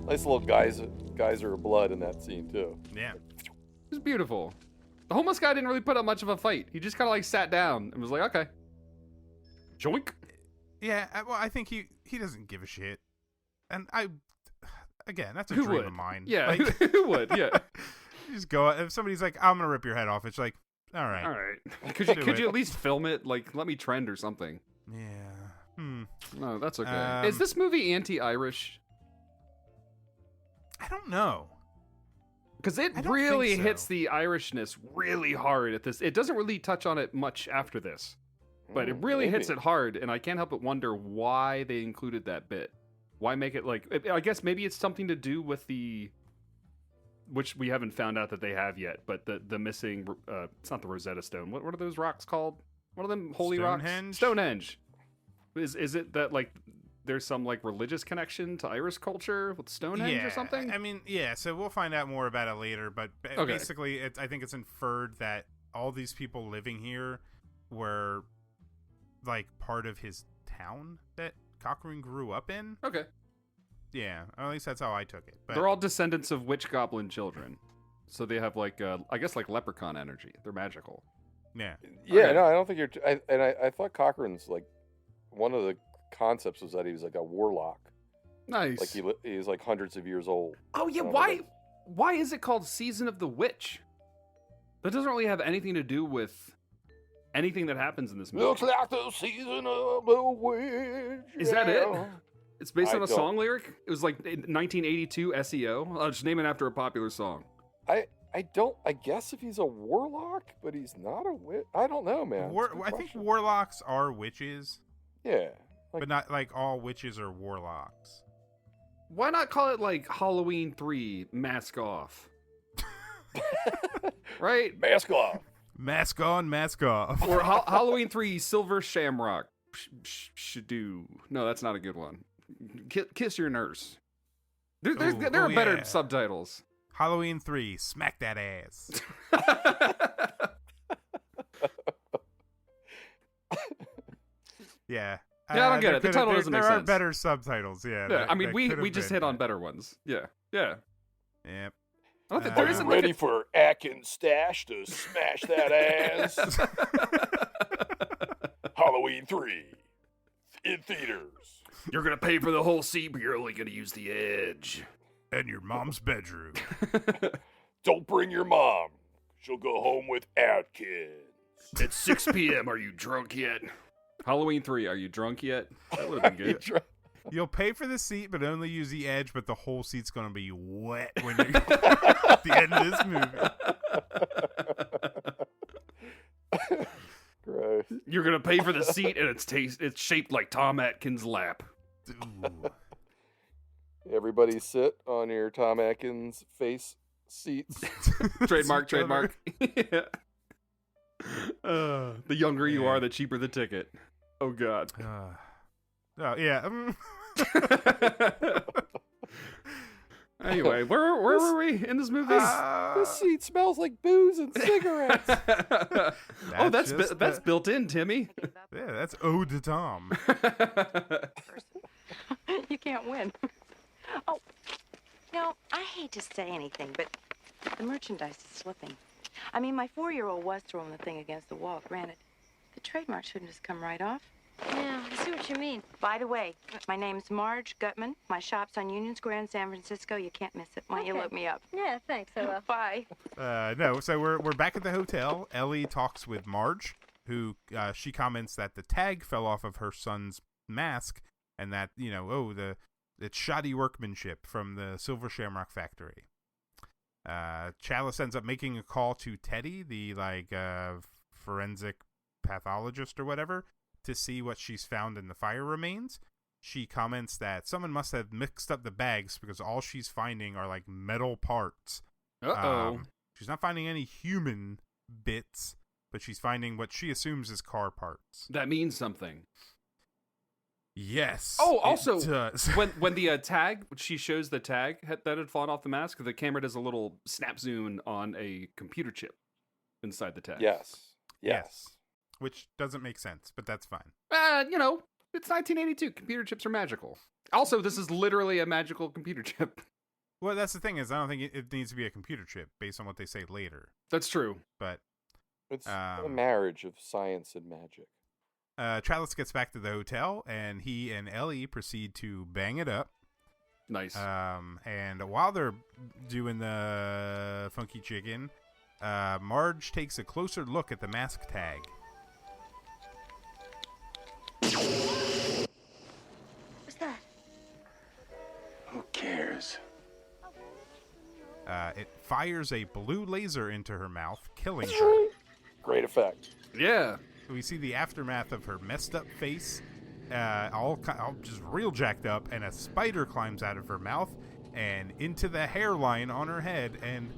Nice little geyser of blood in that scene too. Yeah, it was beautiful. The homeless guy didn't really put up much of a fight. He just kind of like sat down and was like, okay. Joink. Yeah, well, I think he doesn't give a shit. And again, that's a Who dream would? of mine. Yeah, like, who would? Yeah. You just go, if somebody's like, I'm going to rip your head off, it's like, all right. Could you at least film it? Like, let me trend or something. Yeah. No, that's okay. Is this movie anti-Irish? I don't know. Because it really hits the Irishness really hard at this. It doesn't really touch on it much after this. But it really hits it hard, and I can't help but wonder why they included that bit. Why make it like... I guess maybe it's something to do with the... Which we haven't found out that they have yet, but the missing... it's not the Rosetta Stone. What are those rocks called? What are them holy rocks? Stonehenge. Is it that, like... There's some, like, religious connection to Irish culture with Stonehenge or something? I mean, yeah, so we'll find out more about it later, but basically, I think it's inferred that all these people living here were, like, part of his town that Cochran grew up in. Okay. Yeah, or at least that's how I took it. But they're all descendants of witch goblin children. So they have, like, I guess, like, leprechaun energy. They're magical. Yeah. Yeah, okay. No, I don't think you're... I thought Cochran's, like, one of the concepts was that he was like a warlock. Nice. Like he's like hundreds of years old. Oh yeah, why is it called Season of the Witch? That doesn't really have anything to do with anything that happens in this movie. Looks like the season of the witch. Is that it? It's based on a song lyric? It was like 1982 SEO. I'll just name it after a popular song. I guess if he's a warlock, but he's not a witch. I don't know, man. I think warlocks are witches. Yeah. But not like all witches are warlocks. Why not call it like Halloween 3 Mask Off? Right? Mask off. Mask on, mask off. Or Halloween 3 Silver Shamrock. Shadoo. No, that's not a good one. Kiss Your Nurse. There are better subtitles. Halloween 3 Smack That Ass. Yeah. Yeah, I don't get it. The title doesn't make sense. There are better subtitles, yeah. I mean, we just hit on better ones. Yeah. Yep. I don't think Are you ready for Atkins Stash to smash that ass? Halloween 3 in theaters. You're gonna pay for the whole seat, but you're only gonna use the edge. And your mom's bedroom. Don't bring your mom. She'll go home with Atkins. It's 6 p.m. Are you drunk yet? Halloween 3, are you drunk yet? That would have been good. You'll pay for the seat, but only use the edge, but the whole seat's going to be wet when you're at the end of this movie. Gross. You're going to pay for the seat, and it's shaped like Tom Atkins' lap. Ooh. Everybody sit on your Tom Atkins face seats. Trademark. Yeah. The younger you are, the cheaper the ticket. Oh, God. Oh, yeah. Anyway, where were we in this movie? This seat smells like booze and cigarettes. That's built in, Timmy. Yeah, that's ode to Tom. You can't win. Oh, I hate to say anything, but the merchandise is slipping. I mean, my 4-year-old was throwing the thing against the wall. Granted, the trademark shouldn't just come right off. Yeah, I see what you mean. By the way, my name's Marge Gutman. My shop's on Union Square in San Francisco. You can't miss it. Why don't you look me up? Yeah, thanks. I will. Bye. No, so we're back at the hotel. Ellie talks with Marge, who she comments that the tag fell off of her son's mask, and that it's shoddy workmanship from the Silver Shamrock factory. Chalice ends up making a call to Teddy, the forensic pathologist or whatever, to see what she's found in the fire remains. She comments that someone must have mixed up the bags because all she's finding are like metal parts. She's not finding any human bits, but she's finding what she assumes is car parts. That means something. Yes. Oh, also, it does. when the tag, she shows the tag that had fallen off the mask, the camera does a little snap zoom on a computer chip inside the tag. Yes. Which doesn't make sense, but that's fine. It's 1982. Computer chips are magical. Also, this is literally a magical computer chip. Well, that's the thing is, I don't think it needs to be a computer chip based on what they say later. That's true. But it's a marriage of science and magic. Chalice gets back to the hotel, and he and Ellie proceed to bang it up. Nice. And while they're doing the funky chicken, Marge takes a closer look at the mask tag. What's that? Who cares? It fires a blue laser into her mouth, killing her. Great effect. Yeah. We see the aftermath of her messed up face, all just real jacked up, and a spider climbs out of her mouth and into the hairline on her head, and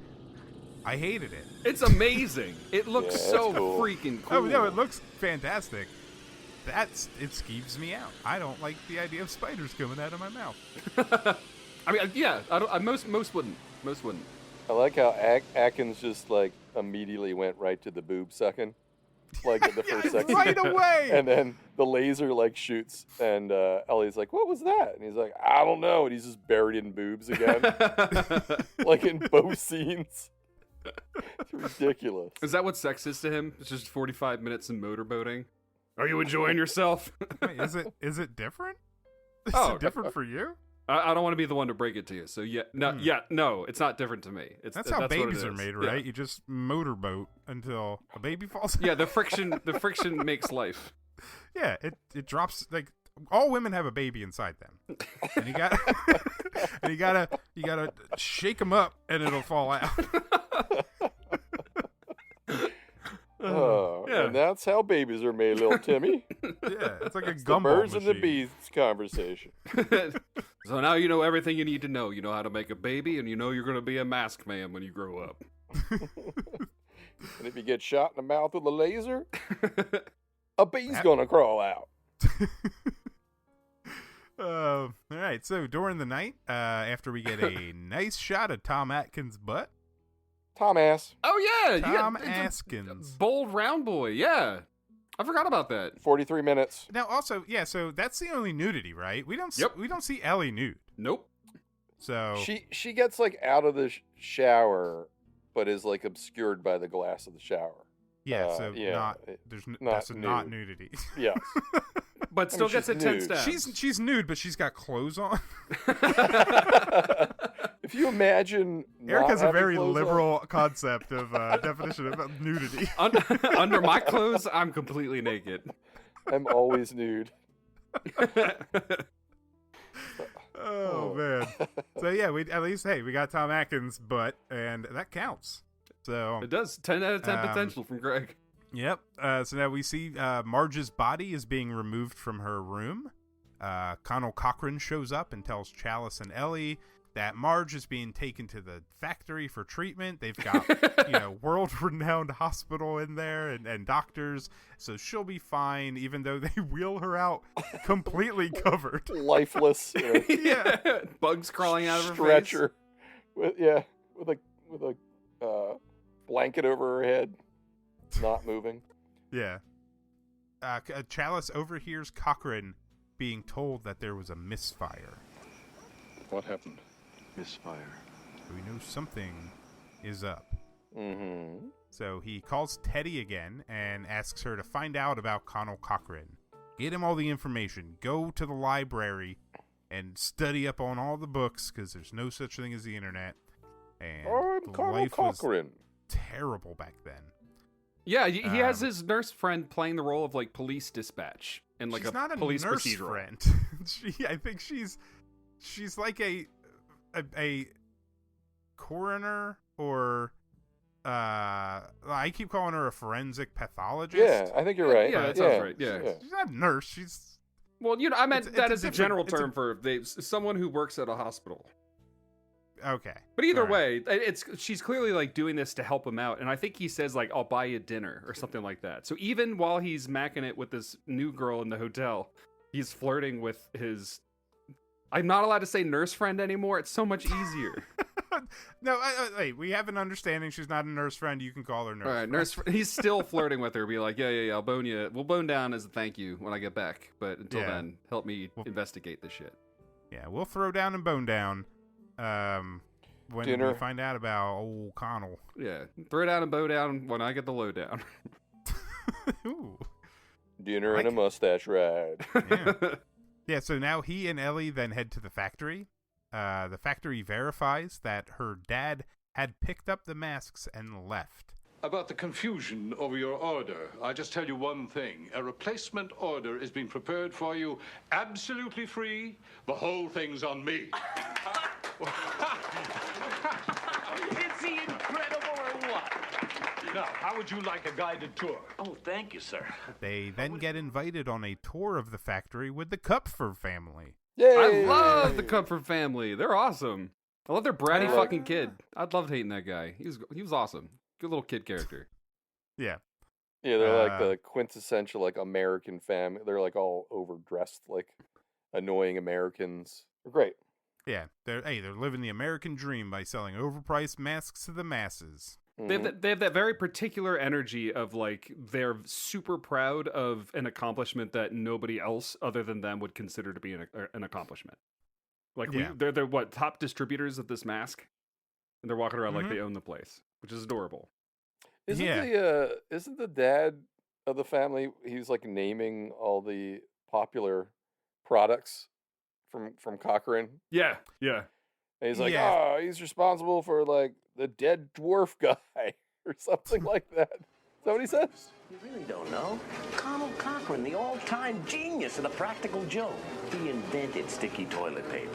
I hated it. It's amazing. It looks so cool. freaking cool. Oh, no, it looks fantastic. It skeeves me out. I don't like the idea of spiders coming out of my mouth. I mean, yeah, most wouldn't. Most wouldn't. I like how Atkins just immediately went right to the boob sucking, in the first second, right away. And then the laser shoots, and Ellie's like, "What was that?" And he's like, "I don't know." And he's just buried in boobs again, in both scenes. It's ridiculous. Is that what sex is to him? It's just 45 minutes in motorboating. Are you enjoying yourself? Wait, is it different? Is it different for you? I don't want to be the one to break it to you. So no, it's not different to me. That's how babies are made, right? Yeah. You just motorboat until a baby falls out. Yeah, the friction makes life. Yeah, it drops all women have a baby inside them, and you gotta shake them up, and it'll fall out. Yeah. And that's how babies are made, little Timmy. Yeah, it's like a gumball the birds machine. and the bees conversation. So now you know everything you need to know. You know how to make a baby, and you know you're going to be a mask man when you grow up. And if you get shot in the mouth with a laser, a bee's going to crawl out. All right, so during the night, after we get a nice shot of Tom Atkins' butt. Tom Ass. Oh, yeah. Tom Askins. Bold round boy, yeah. I forgot about that. 43 minutes. Now, also, yeah, so that's the only nudity, right? We don't see Ellie nude. Nope. So she gets out of the shower, but is obscured by the glass of the shower. Yeah, so that's not nudity. Yes. But still gets a 10 stabs. She's nude, but she's got clothes on. If you imagine, Eric has a very liberal concept of definition of nudity. Under my clothes, I'm completely naked. I'm always nude. Oh man. So yeah, we got Tom Atkins' butt, and that counts. So it does. 10 out of 10 potential from Greg. Yep. So now we see Marge's body is being removed from her room. Connell Cochran shows up and tells Chalice and Ellie that Marge is being taken to the factory for treatment. They've got, world-renowned hospital in there and doctors, so she'll be fine, even though they wheel her out completely covered. Lifeless. Yeah. Bugs crawling out of her stretcher. With a blanket over her head, not moving. Yeah. Chalice overhears Cochran being told that there was a misfire. What happened? Misfire. We know something is up. Mm-hmm. So he calls Teddy again and asks her to find out about Connell Cochran. Get him all the information. Go to the library and study up on all the books, because there's no such thing as the internet. And I'm Connell Cochran. Was terrible back then. Yeah, he has his nurse friend playing the role of like police dispatch and like she's not a police nurse procedural friend. I think she's like a coroner, or I keep calling her a forensic pathologist. Yeah, I think you're right. Yeah, that sounds right. Yeah. She's not a nurse. She's I meant that as a general it's term for someone who works at a hospital. Okay. But either way, she's clearly like doing this to help him out, and I think he says like, "I'll buy you dinner" or something like that. So even while he's macking it with this new girl in the hotel, he's flirting with his. I'm not allowed to say nurse friend anymore. It's so much easier. No, wait. We have an understanding. She's not a nurse friend. You can call her nurse. All right, nurse. He's still flirting with her. Be like, yeah. I'll bone you. We'll bone down as a thank you when I get back. But until then, help me investigate this shit. Yeah, we'll throw down and bone down. When dinner. we find out about old Connell. Yeah, throw down and bow down when I get the lowdown. Ooh. Dinner and a mustache ride. Yeah. Yeah, so now he and Ellie then head to the factory. The factory verifies that her dad had picked up the masks and left. About the confusion over your order, I just tell you one thing. A replacement order is being prepared for you absolutely free. The whole thing's on me. Is he incredible or what? Now, how would you like a guided tour? Oh, thank you, sir. They then get invited on a tour of the factory with the Kupfer family. Yay! I love the Comfort family. They're awesome. I love their bratty fucking kid. I'd loved hating that guy. He was awesome. Good little kid character. Yeah. Yeah, they're like the quintessential like American family. They're like all overdressed, like annoying Americans. They're great. Yeah, they're living the American dream by selling overpriced masks to the masses. They have that very particular energy of like they're super proud of an accomplishment that nobody else other than them would consider to be an accomplishment. Like they're what, top distributors of this mask, and they're walking around like they own the place, which is adorable. Isn't the dad of the family? He's like naming all the popular products from Cochran. Yeah. And he's like, he's responsible for like the dead dwarf guy or something like that. Is that what he says? You really don't know? Connell Cochran, the all-time genius of the practical joke. He invented sticky toilet paper.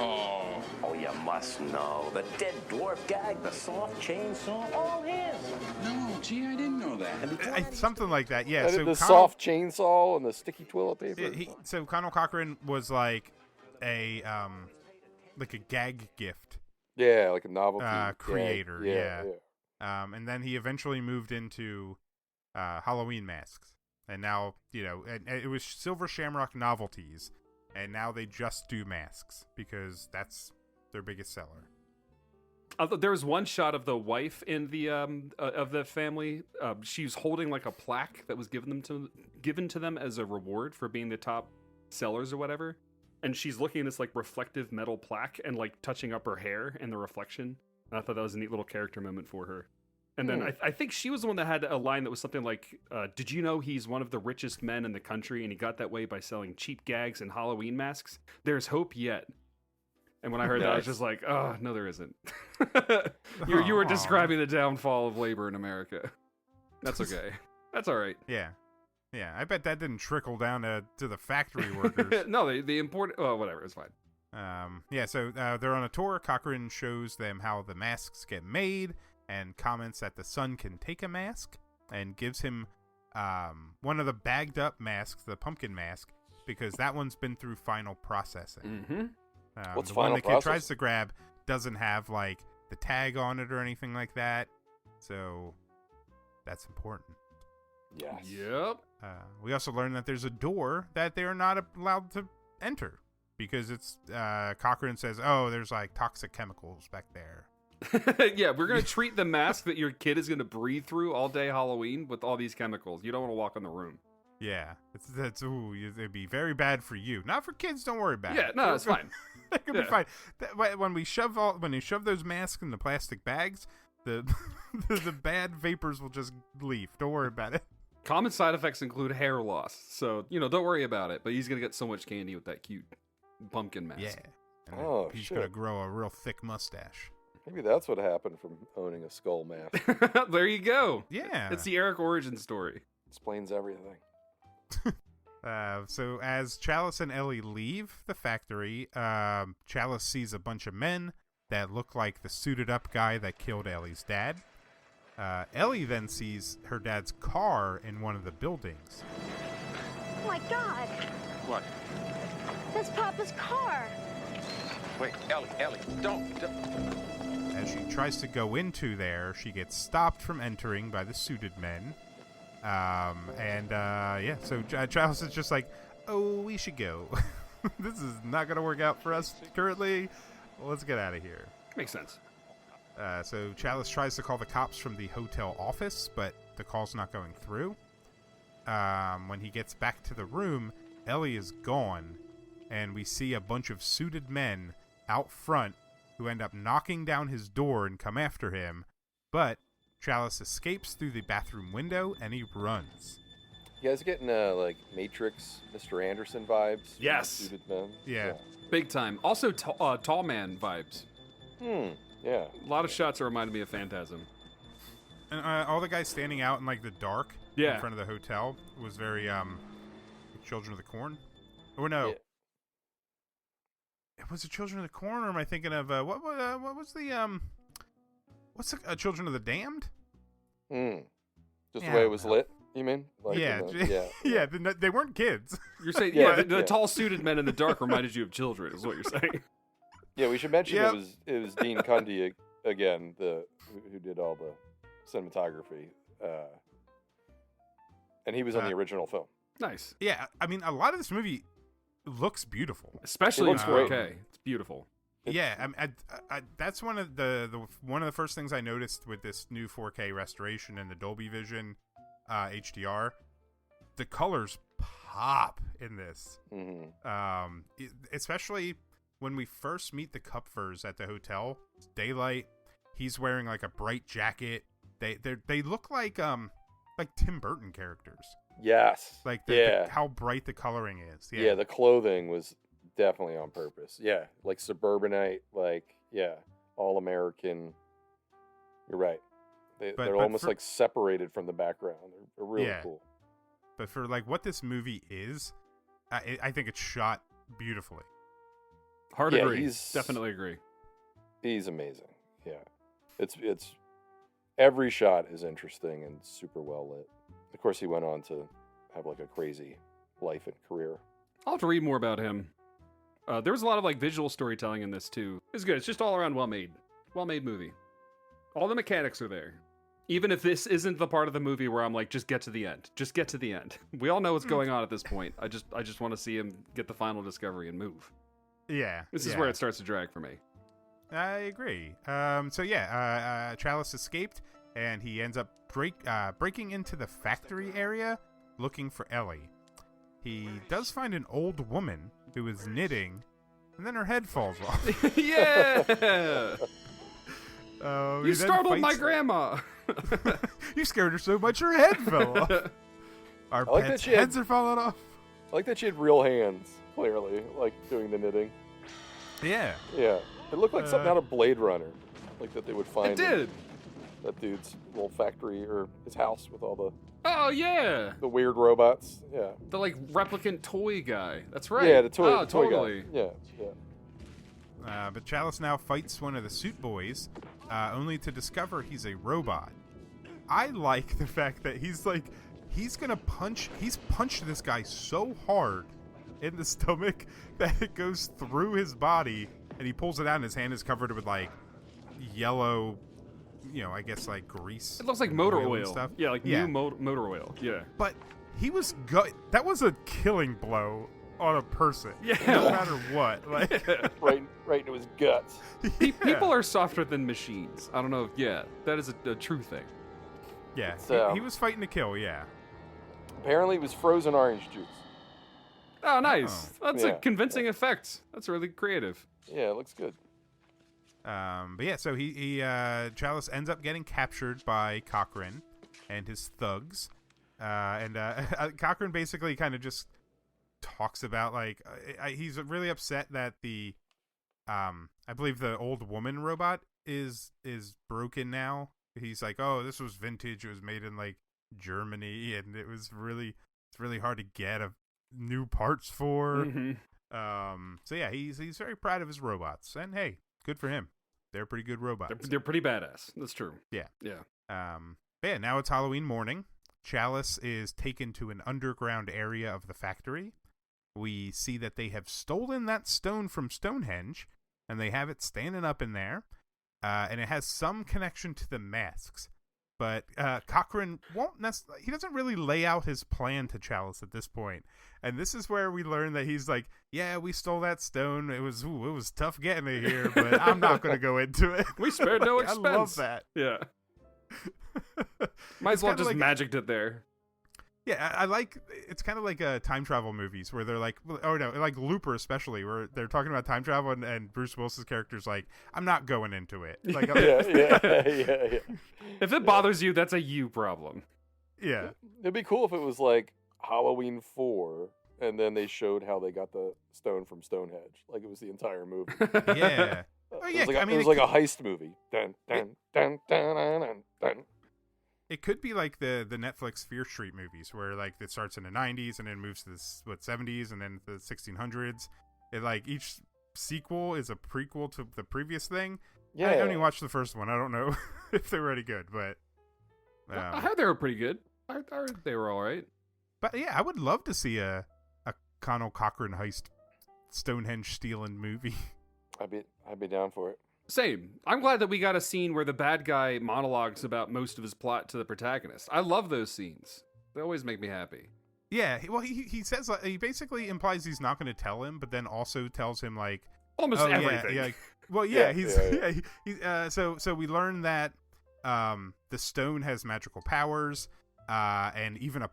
Oh, you must know. The dead dwarf gag, the soft chainsaw, all his. No, gee, I didn't know that. Something like that, yeah. So the soft chainsaw and the sticky toilet paper. So Connell Cochran was like a gag gift. Yeah, like a novelty creator. Yeah. And then he eventually moved into Halloween masks, and now and it was Silver Shamrock Novelties, and now they just do masks because that's their biggest seller. There was one shot of the wife in the of the family. She's holding like a plaque that was given to them as a reward for being the top sellers or whatever. And she's looking at this like reflective metal plaque and like touching up her hair in the reflection. And I thought that was a neat little character moment for her. And then I think she was the one that had a line that was something like, did you know he's one of the richest men in the country and he got that way by selling cheap gags and Halloween masks? There's hope yet. And when I heard that, I was just like, oh, no, there isn't. You were describing the downfall of labor in America. That's okay. That's all right. Yeah. Yeah, I bet that didn't trickle down to the factory workers. No, they import. Oh, whatever, it's fine. So they're on a tour. Cochran shows them how the masks get made and comments that the son can take a mask and gives him one of the bagged up masks, the pumpkin mask, because that one's been through final processing. What's the final one the kid process? tries to grab doesn't have like the tag on it or anything like that, so that's important. Yes. Yep. We also learned that there's a door that they are not allowed to enter because it's Cochran says, "Oh, there's like toxic chemicals back there." Yeah, we're gonna treat the mask that your kid is gonna breathe through all day Halloween with all these chemicals. You don't want to walk in the room. Yeah, it'd be very bad for you. Not for kids. Don't worry about it. Yeah, no, it's fine. That could be fine. When you shove those masks in the plastic bags, the the bad vapors will just leave. Don't worry about it. Common side effects include hair loss, so don't worry about it. But he's gonna get so much candy with that cute pumpkin mask. Yeah. And he's shit. gonna grow a real thick mustache. Maybe that's what happened from owning a skull mask. There you go. Yeah. It's the Eric origin story. Explains everything. So as Chalice and Ellie leave the factory, Chalice sees a bunch of men that look like the suited up guy that killed Ellie's dad. Ellie then sees her dad's car in one of the buildings. Oh my God! What? That's Papa's car! Wait, Ellie, don't. As she tries to go into there, she gets stopped from entering by the suited men. So Chalice is just like, "Oh, we should go. This is not going to work out for us currently. Let's get out of here." Makes sense. So Chalice tries to call the cops from the hotel office, but the call's not going through. When he gets back to the room, Ellie is gone, and we see a bunch of suited men out front who end up knocking down his door and come after him, but Chalice escapes through the bathroom window and he runs. You guys getting like Matrix, Mr. Anderson vibes? Yes. Suited men? Yeah. Big time. Also, tall man vibes. Yeah. A lot of shots that reminded me of Phantasm. And all the guys standing out in like the dark in front of the hotel was very Children of the Corn. Oh no. Yeah. Was it Children of the Corn, or am I thinking of what was the what's the Children of the Damned? Just the way it was lit, you mean? Like yeah. They weren't kids. You're saying the tall suited men in the dark reminded you of children, is what you're saying. Yeah, we should mention it was Dean Cundy again, who did all the cinematography, and he was on the original film. Nice. Yeah, I mean, a lot of this movie looks beautiful, especially in 4K. It's beautiful. Yeah, that's one of the first things I noticed with this new 4K restoration and the Dolby Vision HDR. The colors pop in this, especially when we first meet the Kupfers at the hotel. It's daylight. He's wearing like a bright jacket. They look like Tim Burton characters. Yes. Like how bright the coloring is. Yeah, the clothing was definitely on purpose. Yeah, like suburbanite, all American. You're right. They're almost like separated from the background. They're really cool. But for like what this movie is, I think it's shot beautifully. Hard agree. Definitely agree. He's amazing. Yeah, it's every shot is interesting and super well lit. Of course, he went on to have like a crazy life and career. I'll have to read more about him. There was a lot of like visual storytelling in this too. It's good. It's just all around well made movie. All the mechanics are there. Even if this isn't the part of the movie where I'm like, just get to the end. Just get to the end. We all know what's going on at this point. I just want to see him get the final discovery and move. Yeah. This is where it starts to drag for me. I agree. Chalice escaped, and he ends up breaking into the factory area looking for Ellie. He does find an old woman who is knitting, and then her head falls off. Yeah! You startled my grandma! You scared her so much her head fell off. Our pets' heads are falling off. I like that she had real hands, clearly, like doing the knitting. Yeah. Yeah. It looked like something out of Blade Runner. Like that they would find. It did. That dude's little factory or his house with all the. Oh, yeah. The weird robots. Yeah. The like replicant toy guy. That's right. Yeah, the toy. Oh, totally. Guy. Yeah. But Chalice now fights one of the suit boys, only to discover he's a robot. I like the fact that he's punched this guy so hard in the stomach that it goes through his body, and he pulls it out, and his hand is covered with like yellow, I guess like grease. It looks like motor oil and stuff. Yeah, like new motor oil. Yeah. But he was that was a killing blow on a person. Yeah. No matter what. Like right into his guts. People are softer than machines. I don't know. Yeah, that is a true thing. Yeah, he was fighting to kill. Yeah. Apparently, it was frozen orange juice. Oh, nice. That's a convincing effect. That's really creative. Yeah, it looks good. But yeah, so he Chalice ends up getting captured by Cochran and his thugs, and Cochran basically kind of just talks about like he's really upset that the I believe the old woman robot is broken now. He's like, oh, this was vintage. It was made in like Germany, and it's really hard to get new parts for. Mm-hmm. So yeah, he's very proud of his robots, and hey, good for him. They're pretty good robots. They're pretty badass. That's true. Yeah. Yeah. But yeah, now it's Halloween morning. Chalice is taken to an underground area of the factory. We see that they have stolen that stone from Stonehenge, and they have it standing up in there. And it has some connection to the masks. But Cochran he doesn't really lay out his plan to Chalice at this point. And this is where we learn that he's like, yeah, we stole that stone. It was tough getting it here, but I'm not going to go into it. We spared no expense. I love that. Yeah. Might as well just magicked it there. Yeah, I like, it's kind of like time travel movies where they're like, like Looper especially, where they're talking about time travel and Bruce Willis's character's like, I'm not going into it. Like, yeah. If it bothers you, that's a you problem. Yeah. It'd be cool if it was like Halloween 4, and then they showed how they got the stone from Stonehenge. Like it was the entire movie. Yeah. It was like a heist movie. Dun, dun, dun, dun, dun, dun, dun. It could be like the Netflix Fear Street movies, where like it starts in the 90s and then moves to the 70s and then the 1600s. It like each sequel is a prequel to the previous thing. Yeah, I only watched the first one. I don't know if they were any good, but I heard they were pretty good. I heard they were all right. But yeah, I would love to see a Connell Cochran heist Stonehenge stealing movie. I'd be down for it. Same. I'm glad that we got a scene where the bad guy monologues about most of his plot to the protagonist. I love those scenes. They always make me happy. Yeah, well, he says, like, he basically implies he's not going to tell him, but then also tells him, like, almost everything. Yeah, well, yeah, so we learn that the stone has magical powers, and even a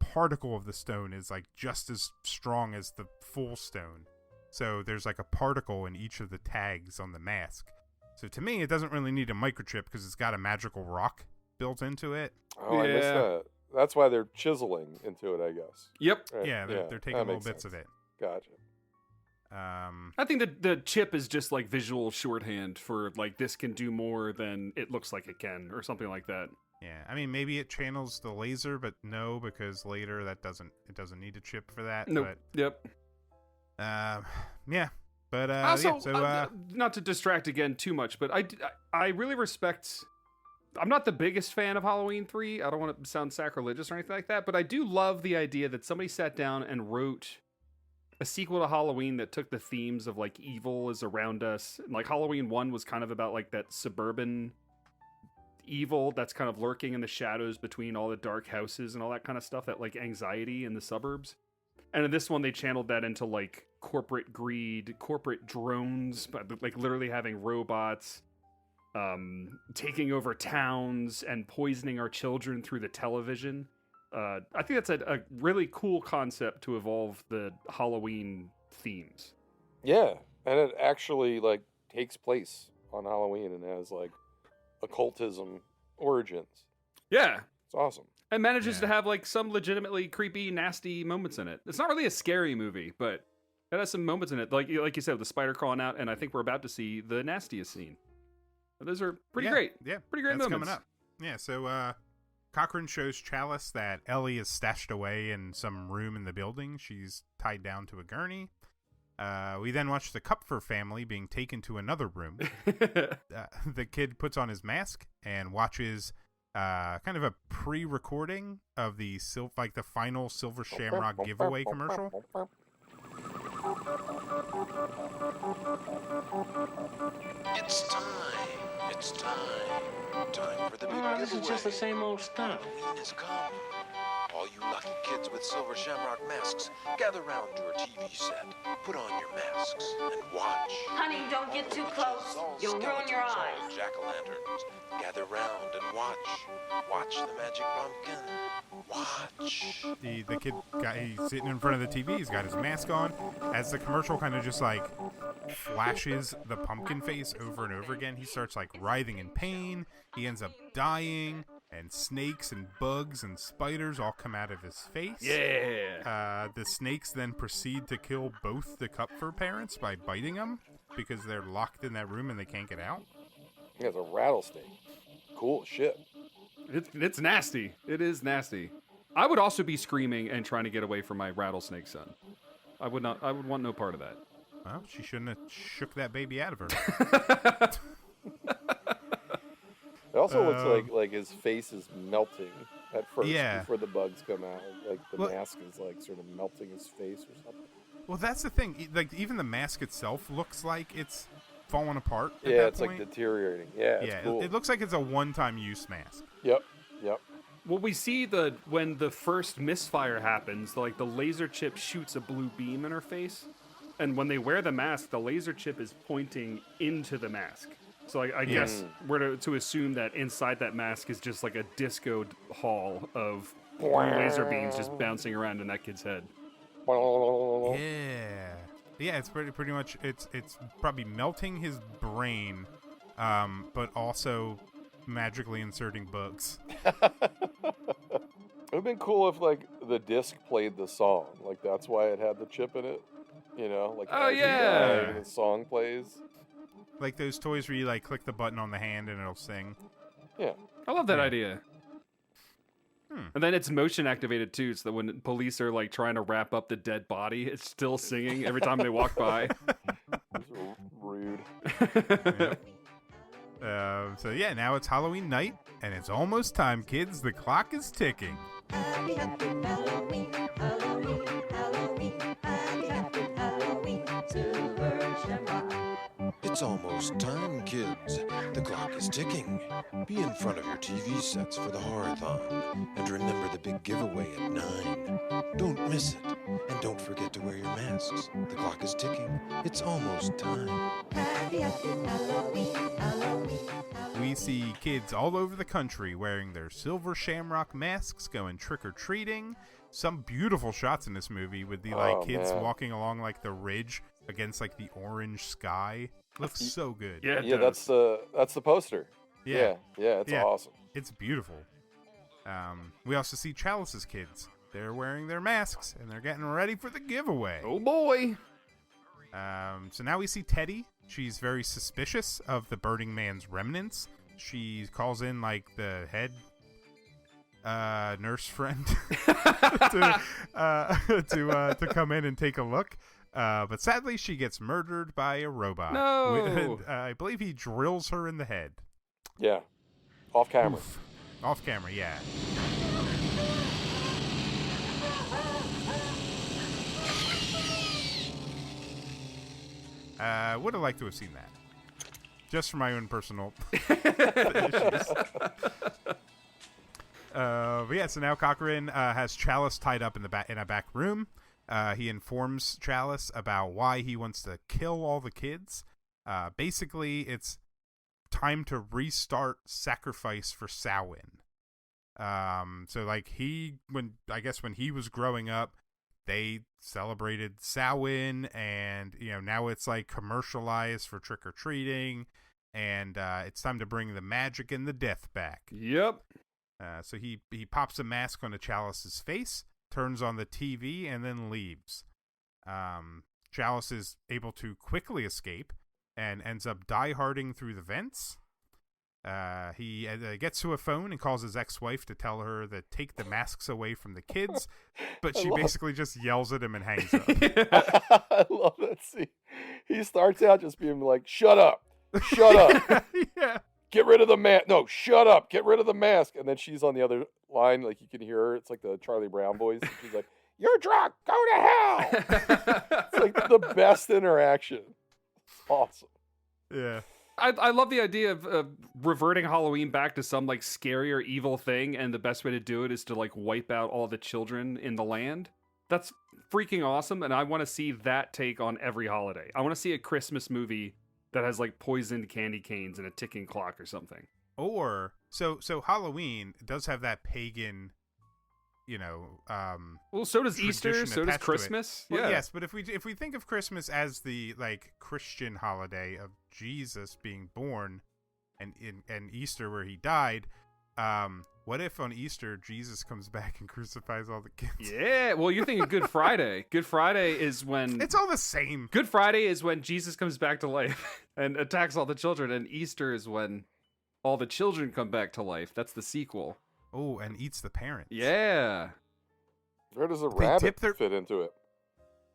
particle of the stone is like just as strong as the full stone. So there's like a particle in each of the tags on the mask. So to me, it doesn't really need a microchip because it's got a magical rock built into it. Oh, yeah. I missed that. That's why they're chiseling into it, I guess. Yep. Right? Yeah, they're taking little bits of it. Gotcha. I think that the chip is just like visual shorthand for like this can do more than it looks like it can, or something like that. Yeah, I mean maybe it channels the laser, but no, because later it doesn't need a chip for that. Nope. But, yep. Yeah, but also, yeah, so not to distract again too much, but I really respect. I'm not the biggest fan of Halloween 3. I don't want to sound sacrilegious or anything like that, but I do love the idea that somebody sat down and wrote a sequel to Halloween that took the themes of like evil is around us. Like Halloween 1 was kind of about like that suburban evil that's kind of lurking in the shadows between all the dark houses and all that kind of stuff, that like anxiety in the suburbs. And in this one, they channeled that into like corporate greed, corporate drones, but like literally having robots taking over towns and poisoning our children through the television. I think that's a really cool concept to evolve the Halloween themes. Yeah, and it actually like takes place on Halloween and has like occultism origins. Yeah, it's awesome. And manages to have like some legitimately creepy, nasty moments in it. It's not really a scary movie, but it has some moments in it, like you said, with the spider crawling out, and I think we're about to see the nastiest scene. Those are pretty great. Yeah, pretty great that's moments. Coming up. Yeah, so Cochran shows Chalice that Ellie is stashed away in some room in the building. She's tied down to a gurney. We then watch the Kupfer family being taken to another room. The kid puts on his mask and watches kind of a pre-recording of the final Silver Shamrock giveaway commercial. It's time. It's time. Time for the big giveaway. This is just the same old stuff. Halloween is come. All you lucky kids with silver shamrock masks, gather round your TV set. Put on your masks and watch. Honey, don't get too close. You'll ruin your eyes. Jack-o'-lanterns. Gather round and watch. Watch the magic pumpkin. Watch. The kid he's sitting in front of the TV. He's got his mask on. As the commercial kind of just like flashes the pumpkin face over and over again, he starts like writhing in pain. He ends up dying, and snakes and bugs and spiders all come out of his face. Yeah. The snakes then proceed to kill both the Kupfer parents by biting them because they're locked in that room and they can't get out. He has a rattlesnake. Cool shit. It's nasty. It is nasty. I would also be screaming and trying to get away from my rattlesnake son. I would want no part of that. Well, she shouldn't have shook that baby out of her. It also looks like his face is melting at first before the bugs come out. Like the mask is like sort of melting his face or something. Well, that's the thing. Like even the mask itself looks like it's falling apart. At Yeah, that it's point. like deteriorating. Yeah, it's cool. It looks like it's a one-time use mask. Yep. Well, we see when the first misfire happens, like the laser chip shoots a blue beam in her face, and when they wear the mask, the laser chip is pointing into the mask. So I guess we're to assume that inside that mask is just like a disco hall of blue laser beams just bouncing around in that kid's head. Yeah, it's pretty much it's probably melting his brain, but also magically inserting bugs. It would have been cool if like the disc played the song, like that's why it had the chip in it. You know, like the song plays. Like those toys where you like click the button on the hand and it'll sing. Yeah, I love that idea. And then it's motion activated too, so that when police are like trying to wrap up the dead body, it's still singing every time they walk by. Rude. So yeah, now it's Halloween night, and it's almost time, kids. The clock is ticking. Happy, happy Halloween, Halloween, Halloween, happy, happy Halloween, Silver Shamrock. It's almost time, kids. The clock is ticking. Be in front of your TV sets for the horror-thon. And remember the big giveaway at 9. Don't miss it. And don't forget to wear your masks. The clock is ticking. It's almost time. Happy, happy Halloween, Halloween. We see kids all over the country wearing their silver shamrock masks, going trick-or-treating. Some beautiful shots in this movie with the kids walking along like the ridge against like the orange sky. Looks so good. Yeah, that's the poster. Yeah, it's awesome. It's beautiful. We also see Chalice's kids. They're wearing their masks and they're getting ready for the giveaway. Oh boy. So now we see Teddy. She's very suspicious of the Burning Man's remnants. She calls in like the head nurse friend to come in and take a look. But sadly, she gets murdered by a robot. No! I believe he drills her in the head. Yeah. Off camera. Oof. Off camera, yeah. Would have liked to have seen that. Just for my own personal issues. But yeah, so now Cochran has Chalice tied up in a back room. He informs Chalice about why he wants to kill all the kids. Basically, it's time to restart Sacrifice for Samhain. So like when he was growing up, they celebrated Samhain, and now it's like commercialized for trick or treating, and it's time to bring the magic and the death back. Yep. So he pops a mask onto Chalice's face, turns on the TV, and then leaves. Chalice is able to quickly escape and ends up dieharding through the vents. He gets to a phone and calls his ex-wife to tell her to take the masks away from the kids, but she basically just yells at him and hangs up. I love that scene. He starts out just being like, shut up. Shut up. Yeah. Get rid of the mask. No, shut up. Get rid of the mask. And then she's on the other line. Like you can hear her. It's like the Charlie Brown voice. She's like, You're drunk. Go to hell. It's like the best interaction. Awesome. Yeah. I love the idea of reverting Halloween back to some like scary or evil thing, and the best way to do it is to like wipe out all the children in the land. That's freaking awesome, and I want to see that take on every holiday. I want to see a Christmas movie that has like poisoned candy canes and a ticking clock or something. Or so Halloween does have that pagan, well, so does Easter, so does Christmas. Well, yeah. Yes, but if we think of Christmas as the like Christian holiday of Jesus being born, and Easter where he died, what if on Easter Jesus comes back and crucifies all the kids? Yeah, well, you're thinking Good Friday. Good Friday is when it's all the same. Good Friday is when Jesus comes back to life and attacks all the children, and Easter is when all the children come back to life. That's the sequel. Oh, and eats the parents. Yeah. Where does a rabbit fit into it?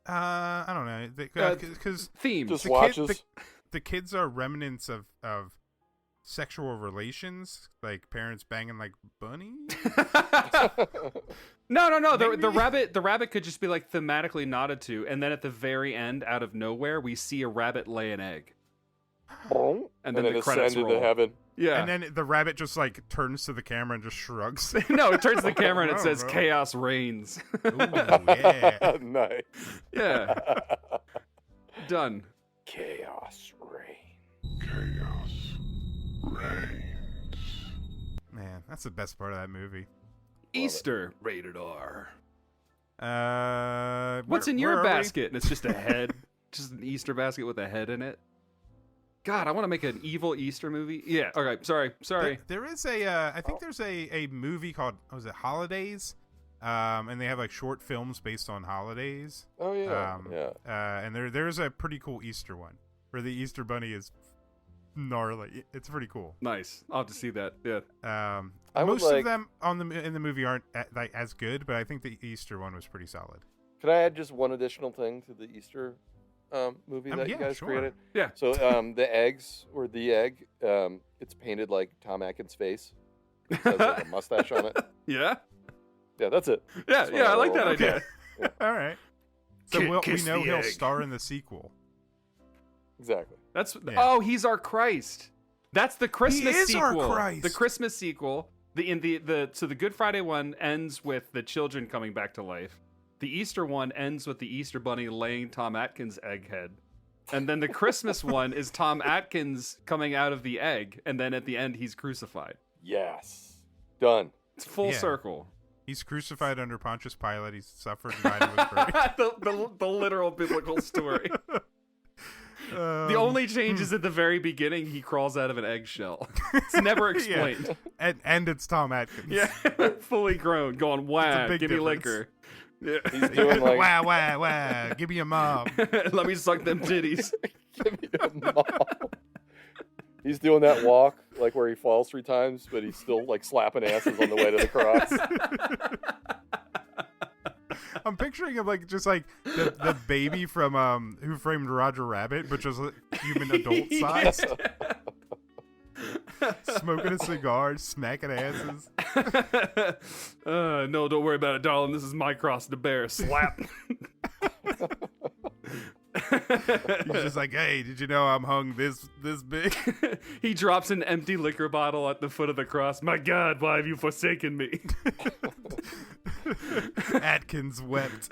I don't know. Because themes. Just watches. The kids are remnants of sexual relations, like parents banging like bunnies. No. The rabbit could just be like thematically nodded to, and then at the very end, out of nowhere, we see a rabbit lay an egg. And then the credits roll. Into heaven. Yeah. And then the rabbit just like turns to the camera and just shrugs. No, it turns to the camera and it says chaos reigns. Ooh, yeah. Nice. Yeah. Done. Chaos reigns. Chaos reigns. Man, that's the best part of that movie. Easter, rated R. What's in your basket? And it's just a head. Just an Easter basket with a head in it. God, I want to make an evil Easter movie. Yeah. Okay. Sorry. There is I think there's a movie called, was it Holidays? And they have like short films based on holidays. Oh yeah. And there's a pretty cool Easter one where the Easter bunny is gnarly. It's pretty cool. Nice. I'll have to see that. Yeah. Most of them in the movie aren't as good, but I think the Easter one was pretty solid. Could I add just one additional thing to the Easter movie that you guys created? Yeah. So the eggs, or the egg, it's painted like Tom Atkins' face. It has like a mustache on it. Yeah. Yeah, that's it. Yeah, I like that idea. Yeah. All right. So we know he'll star in the sequel. Exactly. Oh, he's our Christ. That's the Christmas sequel. Our Christ. The Christmas sequel. So the Good Friday one ends with the children coming back to life. The Easter one ends with the Easter bunny laying Tom Atkins' egg head. And then the Christmas one is Tom Atkins coming out of the egg, and then at the end he's crucified. Yes. Done. It's full circle. He's crucified under Pontius Pilate. He's suffered and died and was buried. the literal biblical story. The only change is at the very beginning, he crawls out of an eggshell. It's never explained. Yeah. And it's Tom Atkins. Yeah, fully grown, going, wow, give me liquor. Yeah. He's doing like... wow, give me a mom. Let me suck them titties. Give me a mom. He's doing that walk, like where he falls 3 times, but he's still like slapping asses on the way to the cross. I'm picturing him like just like the baby from Who Framed Roger Rabbit, but just human adult size. Smoking a cigar, smacking asses. No, don't worry about it, darling. This is my cross to bear. Slap. He's just like, hey, did you know I'm hung this big? He drops an empty liquor bottle at the foot of the cross. My God, why have you forsaken me? Atkins wept.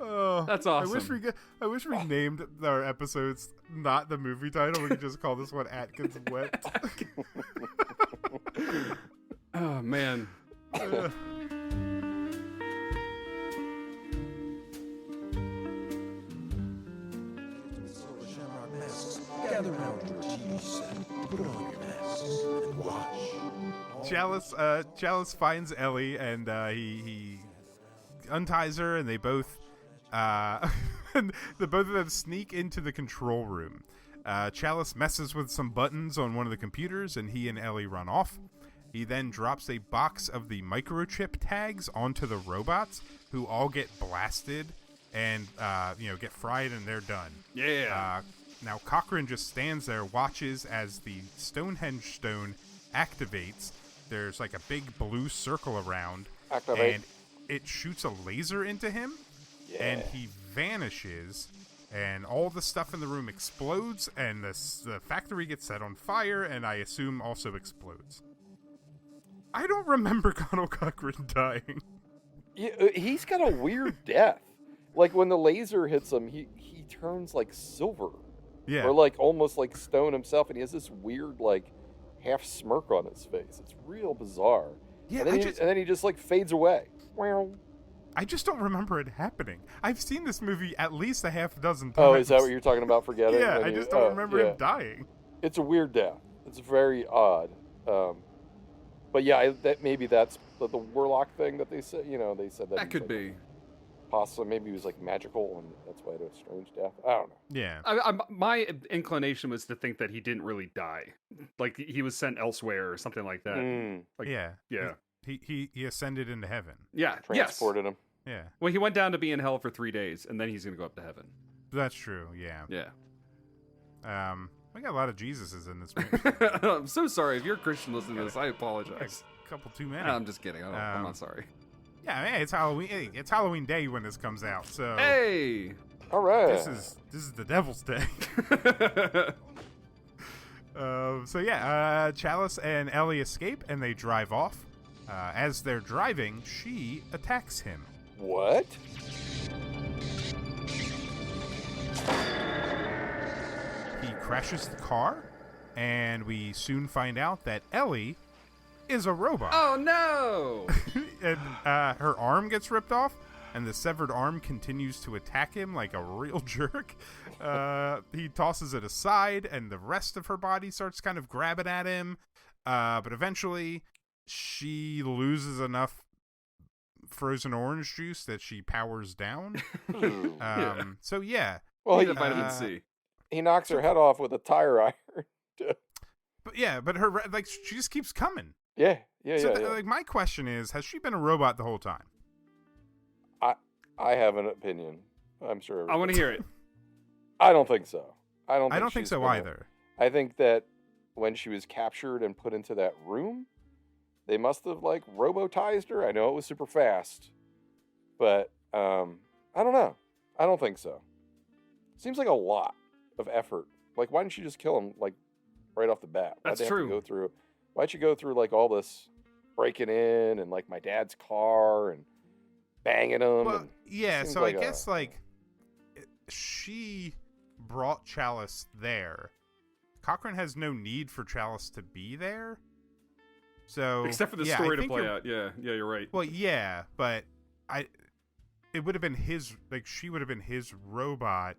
Oh, that's awesome. I wish we named our episodes not the movie title. We could just call this one Atkins Wept. Oh, man. Gather around your teas and put on your masks and watch. Chalice finds Ellie and he unties her, and they both the both of them sneak into the control room. Chalice messes with some buttons on one of the computers, and he and Ellie run off. He then drops a box of the microchip tags onto the robots, who all get blasted and get fried, and they're done. Yeah. Now Cochran just stands there, watches as the Stonehenge stone activates. There's like a big blue circle around, Activate. and it shoots a laser into him, and he vanishes, and all the stuff in the room explodes, and the factory gets set on fire, and I assume also explodes. I don't remember Colonel Cochran dying. Yeah, he's got a weird death. Like when the laser hits him, he turns like silver. Yeah. Or like almost like stone himself, and he has this weird like half smirk on his face. It's real bizarre. Yeah, and then he just like fades away. I just don't remember it happening. I've seen this movie at least a half dozen times. Oh, is that what you're talking about? Forgetting? Yeah, I just don't remember him dying. It's a weird death. It's very odd. But yeah, maybe that's the Warlock thing that they said. You know, they said that could be. Possibly, maybe he was like magical, and that's why it was a strange death. I don't know. Yeah. My inclination was to think that he didn't really die, like he was sent elsewhere or something like that. Like, yeah. Yeah. He ascended into heaven. Yeah. Transported him. Yeah. Well, he went down to be in hell for 3 days, and then he's gonna go up to heaven. That's true. Yeah. Yeah. We got a lot of Jesuses in this movie. I'm so sorry if you're a Christian listening to this. I apologize. A couple too many. I'm just kidding. I'm not sorry. Yeah, man, it's Halloween. Hey, it's Halloween Day when this comes out. So hey, all right. This is the Devil's Day. Chalice and Ellie escape, and they drive off. As they're driving, she attacks him. What? He crashes the car, and we soon find out that Ellie is a robot. Oh no! And her arm gets ripped off, and the severed arm continues to attack him like a real jerk. He tosses it aside, and the rest of her body starts kind of grabbing at him. But eventually, she loses enough frozen orange juice that she powers down. So yeah. Well, he vitamin C. He knocks her head off with a tire iron. But her she just keeps coming. Yeah. Like my question is, has she been a robot the whole time? I have an opinion. I'm sure. I want to hear it. I don't think so. I don't think so either. I think that when she was captured and put into that room, they must have like robotized her. I know it was super fast, but I don't know. I don't think so. Seems like a lot of effort. Like, why didn't you just kill him like right off the bat? That's true. Why'd you go through like all this breaking in and like my dad's car and banging him? Well, yeah. So I guess like she brought Chalice there. Cochran has no need for Chalice to be there. So except for the story to play out. Yeah, you're right. Well, yeah, but it would have been she would have been his robot.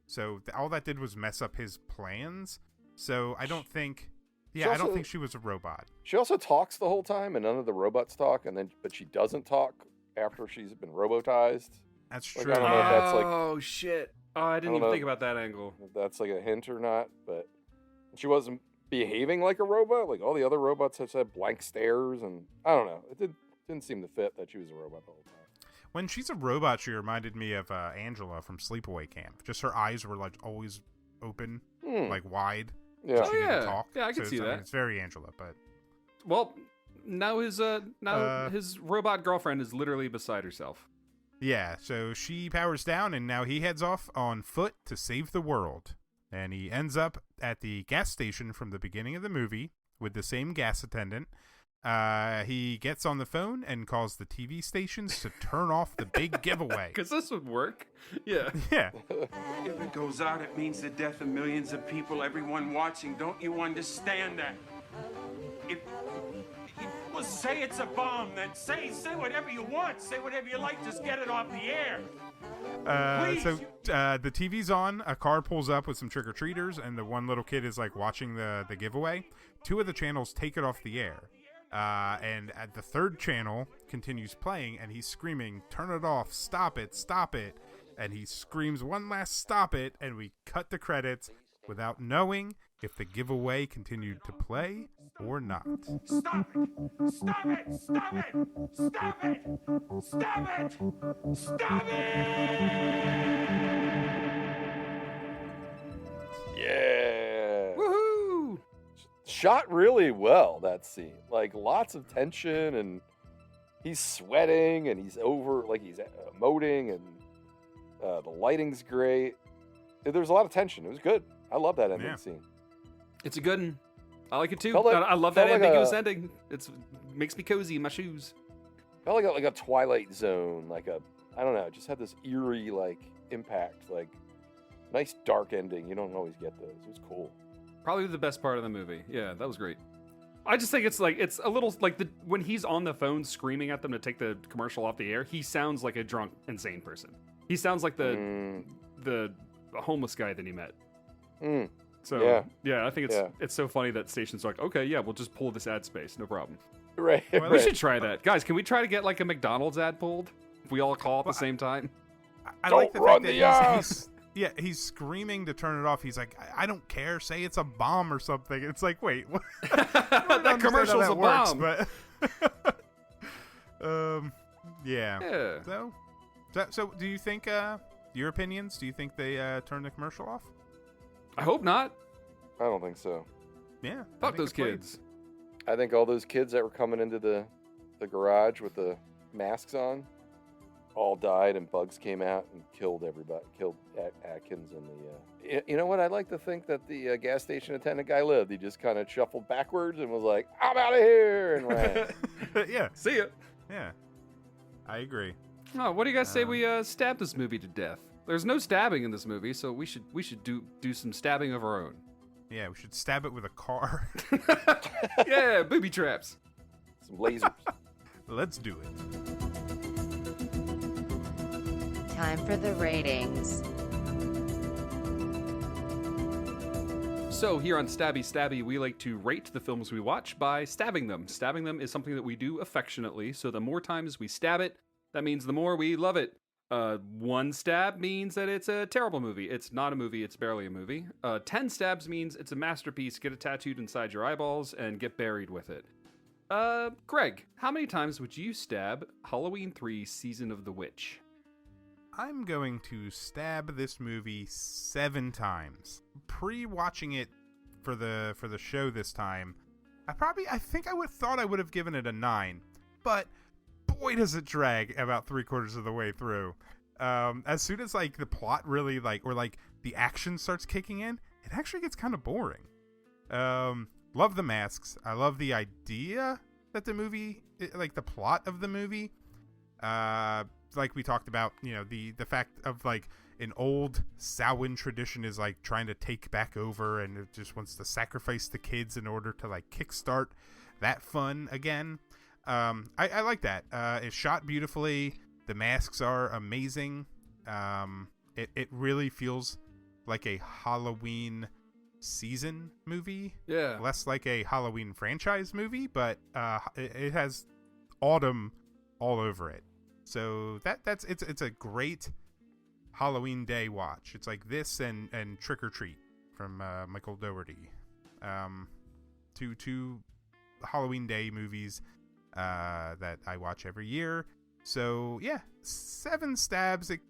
So all that did was mess up his plans. So I don't think I don't think she was a robot. She also talks the whole time, and none of the robots talk, but she doesn't talk after she's been robotized. That's like, true. I don't know if that's like. Oh shit! Oh, I didn't even think about that angle. If that's like a hint or not, but she wasn't behaving like a robot. Like all the other robots just had blank stares, and I don't know. It didn't seem to fit that she was a robot the whole time. When she's a robot, she reminded me of Angela from Sleepaway Camp. Just her eyes were like always open, like wide. Yeah. So she didn't talk. Yeah, I can see that. It's very Angela, but well, now his robot girlfriend is literally beside herself. Yeah, so she powers down, and now he heads off on foot to save the world. And he ends up at the gas station from the beginning of the movie with the same gas attendant. He gets on the phone and calls the TV stations to turn off the big giveaway. Because this would work. Yeah. Yeah. If it goes out, it means the death of millions of people, everyone watching. Don't you understand that? Well, say it's a bomb, then say whatever you want. Say whatever you like, just get it off the air. The TV's on, a car pulls up with some trick-or-treaters, and the one little kid is like watching the giveaway. 2 of the channels take it off the air. And at the 3rd channel continues playing, and he's screaming, "Turn it off, stop it, stop it." And he screams one last stop it, and we cut the credits without knowing if the giveaway continued to play or not. Stop it! Stop it! Stop it! Stop it! Stop it! Stop it! Shot really well, that scene. Like, lots of tension, and he's sweating, and he's he's emoting, and the lighting's great. There's a lot of tension. It was good. I love that ending scene. It's a good one. I like it too. Felt like- I love that felt like ambiguous a- ending. It makes me cozy in my shoes. Felt like a Twilight Zone, I don't know, it just had this eerie, impact, nice dark ending. You don't always get those. It was cool. Probably the best part of the movie. Yeah, that was great. I just think it's a little when he's on the phone screaming at them to take the commercial off the air, he sounds like a drunk, insane person. He sounds like the homeless guy that he met. So yeah, I think it's so funny that stations are like, okay, yeah, we'll just pull this ad space, no problem. Right. We should try that, guys. Can we try to get a McDonald's ad pulled? If we all call at the same time. I like the fact that he's screaming to turn it off. He's like, I don't care. Say it's a bomb or something. It's like, wait, what? That commercial's a bomb. But yeah. So do you think your opinions? Do you think they turn the commercial off? I hope not. I don't think so. Yeah. Fuck those kids. I think all those kids that were coming into the garage with the masks on all died, and bugs came out and killed everybody. Killed Atkins and the. You know what? I'd like to think that the gas station attendant guy lived. He just kind of shuffled backwards and was like, "I'm out of here," and ran. Yeah. See ya. Yeah. I agree. Oh, what do you guys say we stab this movie to death? There's no stabbing in this movie, so we should do some stabbing of our own. Yeah, we should stab it with a car. Yeah, booby traps. Some lasers. Let's do it. Time for the ratings. So here on Stabby Stabby, we like to rate the films we watch by stabbing them. Stabbing them is something that we do affectionately, so the more times we stab it, that means the more we love it. One stab means that it's a terrible movie. It's not a movie, it's barely a movie. 10 stabs means it's a masterpiece. Get it tattooed inside your eyeballs and get buried with it. Greg, how many times would you stab Halloween 3 Season of the Witch? I'm going to stab this movie 7 times. Pre-watching it for the show this time, I think I thought I would have given it a 9, but boy does it drag about 3/4 of the way through. As soon as the plot really the action starts kicking in, it actually gets kind of boring. Love the masks. I love the idea that the movie, the plot of the movie, like we talked about, the fact of an old Samhain tradition is trying to take back over, and it just wants to sacrifice the kids in order to kickstart that fun again. I like that. It's shot beautifully. The masks are amazing. It really feels like a Halloween season movie. Yeah. Less like a Halloween franchise movie, but it has autumn all over it. So it's a great Halloween day watch. It's like this and Trick or Treat from Michael Dougherty. Two Halloween day movies that I watch every year. So yeah, 7 stabs. It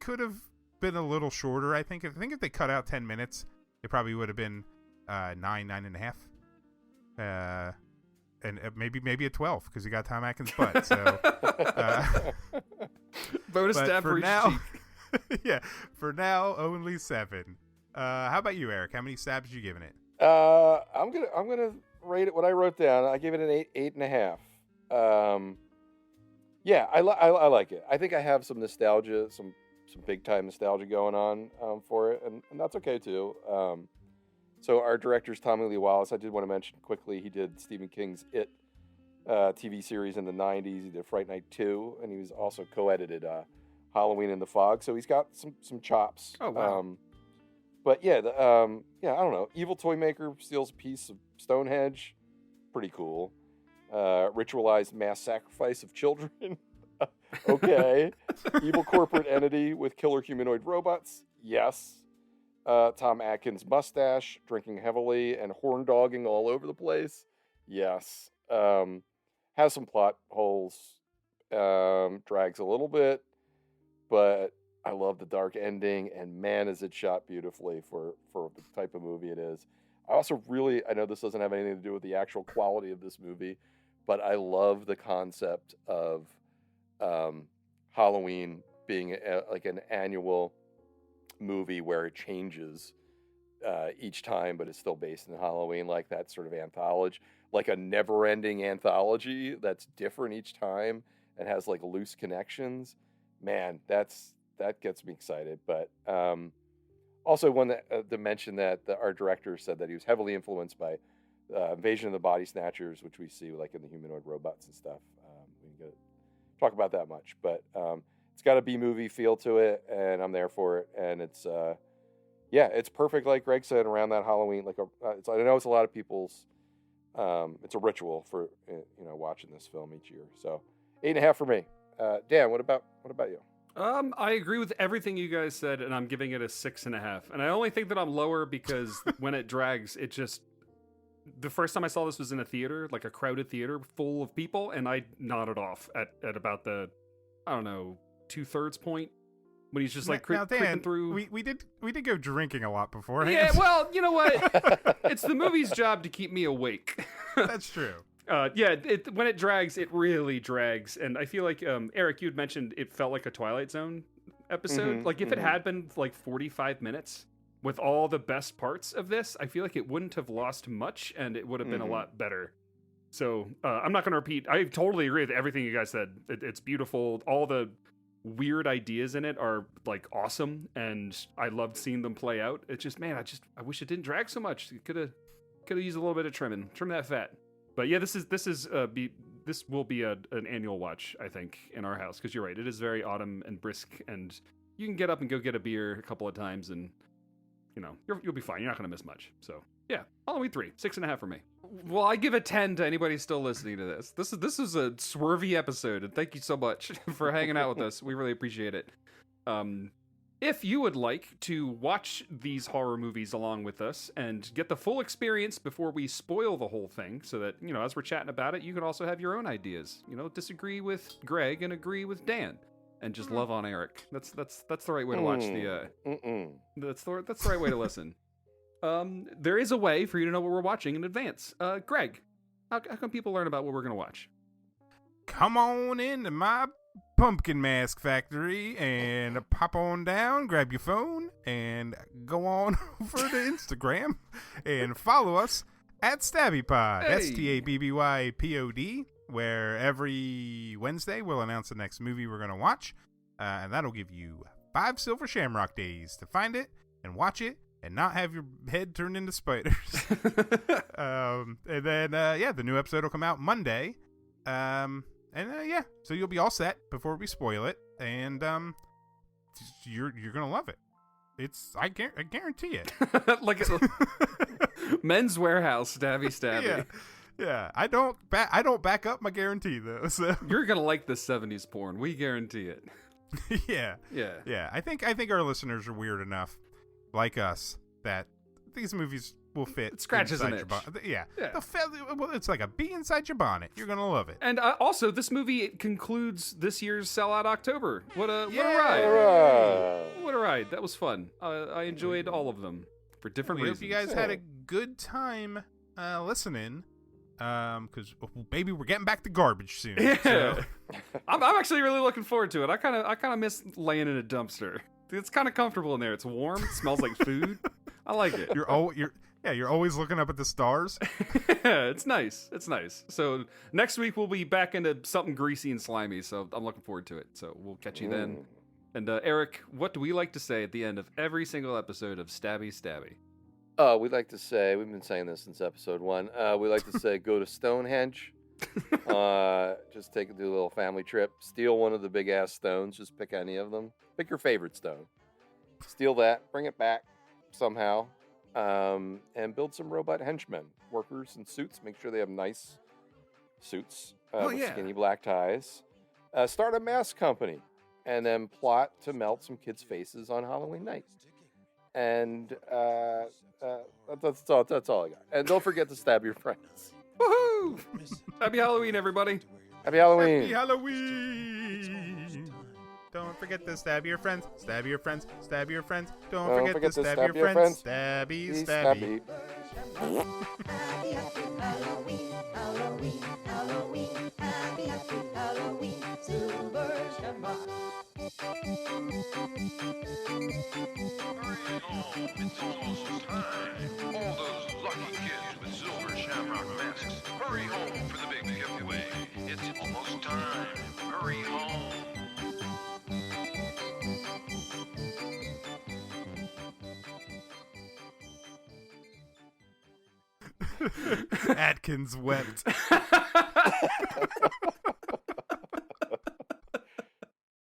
could have been a little shorter. I think if they cut out 10 minutes, it probably would have been 9.5, and maybe a 12 because you got Tom Atkins' butt. So bonus stab for each now. cheek. Yeah, for now only 7. How about you, Eric? How many stabs you giving it? I'm gonna rate it what I wrote down. I gave it an 8.5. Yeah, I like it. I think I have some nostalgia, some big time nostalgia going on for it, and that's okay too. So our director's Tommy Lee Wallace. I did want to mention quickly, he did Stephen King's It TV series in the 90s. He did Fright Night 2, and he was also co-edited Halloween in the Fog. So he's got some chops. Oh wow. But yeah, I don't know. Evil toy maker steals a piece of Stonehenge. Pretty cool. Ritualized mass sacrifice of children. Okay. Evil corporate entity with killer humanoid robots. Yes. Tom Atkins mustache, drinking heavily and horn dogging all over the place. Yes. Has some plot holes. Drags a little bit, but I love the dark ending, and man, is it shot beautifully for the type of movie it is. I also really, I know this doesn't have anything to do with the actual quality of this movie, but I love the concept of Halloween being like an annual movie where it changes each time, but it's still based in Halloween, like that sort of anthology, like a never-ending anthology that's different each time and has like loose connections. Man, that gets me excited. But also one to mention that our director said that he was heavily influenced by Invasion of the Body Snatchers, which we see like in the humanoid robots and stuff. We can talk about that much, but it's got a B-movie feel to it, and I'm there for it. And it's it's perfect, like Greg said, around that Halloween. Like I know it's a lot of people's. It's a ritual for watching this film each year. So 8.5 for me. Dan, what about you? I agree with everything you guys said, and I'm giving it a 6.5. And I only think that I'm lower because when it drags, it just. The first time I saw this was in a theater, like a crowded theater full of people, and I nodded off at about the, I don't know, 2/3 point when he's just like creeping through. We did go drinking a lot before. Yeah, well, you know what? It's the movie's job to keep me awake. That's true. When it drags, it really drags, and I feel like Eric, you had mentioned it felt like a Twilight Zone episode. Mm-hmm, like if it had been like 45 minutes with all the best parts of this, I feel like it wouldn't have lost much, and it would have been a lot better. So I'm not going to repeat. I totally agree with everything you guys said. It's beautiful. All the weird ideas in it are like awesome, and I loved seeing them play out. It's just, man, I wish it didn't drag so much. It could have used a little bit of trim that fat. But yeah, this will be an annual watch, I think, in our house, because you're right, it is very autumn and brisk, and you can get up and go get a beer a couple of times, and you'll be fine. You're not going to miss much. So yeah, Halloween 3, 6.5 for me. Well, I give a 10 to anybody still listening to this. This is a swervy episode, and thank you so much for hanging out with us. We really appreciate it. If you would like to watch these horror movies along with us and get the full experience before we spoil the whole thing, so that, as we're chatting about it, you can also have your own ideas. Disagree with Greg and agree with Dan, and just love on Eric. That's the right way to watch the. That's the right way to listen. There is a way for you to know what we're watching in advance. Greg, how can people learn about what we're going to watch? Come on into my pumpkin mask factory and pop on down, grab your phone, and go on over to Instagram and follow us at StabbyPod, StabbyPod, where every Wednesday we'll announce the next movie we're going to watch, and that'll give you 5 Silver Shamrock days to find it and watch it and not have your head turned into spiders. And then, the new episode will come out Monday. So you'll be all set before we spoil it, and you're gonna love it. I guarantee it. Like Men's Warehouse, Stabby Stabby. Yeah. I don't back up my guarantee though. So you're gonna like the 70s porn. We guarantee it. Yeah. I think our listeners are weird enough, like us, that these movies will fit. It scratches inside an your itch. bonnet. Yeah. It's like a bee inside your bonnet. You're gonna love it. And also, this movie concludes this year's Sellout October. What a ride! What a ride! That was fun. I enjoyed all of them for different reasons. Hope you guys had a good time listening. Because baby, we're getting back to garbage soon. Yeah. So. I'm actually really looking forward to it. I kind of miss laying in a dumpster. It's kind of comfortable in there. It's warm. It smells like food. I like it. You're always looking up at the stars. Yeah, it's nice. It's nice. So next week we'll be back into something greasy and slimy. So I'm looking forward to it. So we'll catch you then. And Eric, what do we like to say at the end of every single episode of Stabby Stabby? We'd like to say, we've been saying this since episode 1. We like to say, go to Stonehenge. Just do a little family trip. Steal one of the big ass stones. Just pick any of them. Pick your favorite stone. Steal that. Bring it back somehow. And build some robot henchmen. Workers in suits. Make sure they have nice suits with skinny black ties. Start a mask company. And then plot to melt some kids' faces on Halloween night. And that's all I got. And don't forget to stab your friends. Woohoo! Happy Halloween, everybody. Happy Halloween. Happy Halloween. Don't forget to stab your friends. Stab your friends. Stab your friends. Don't forget to stab your friends. Stabby, stabby. Happy, happy Halloween, Halloween, Halloween. Happy, happy Halloween, Silver Shamrock. It's almost time. All those lucky kids with silver shamrock masks, hurry home for the big giveaway. It's almost time. Hurry home. Atkins wept.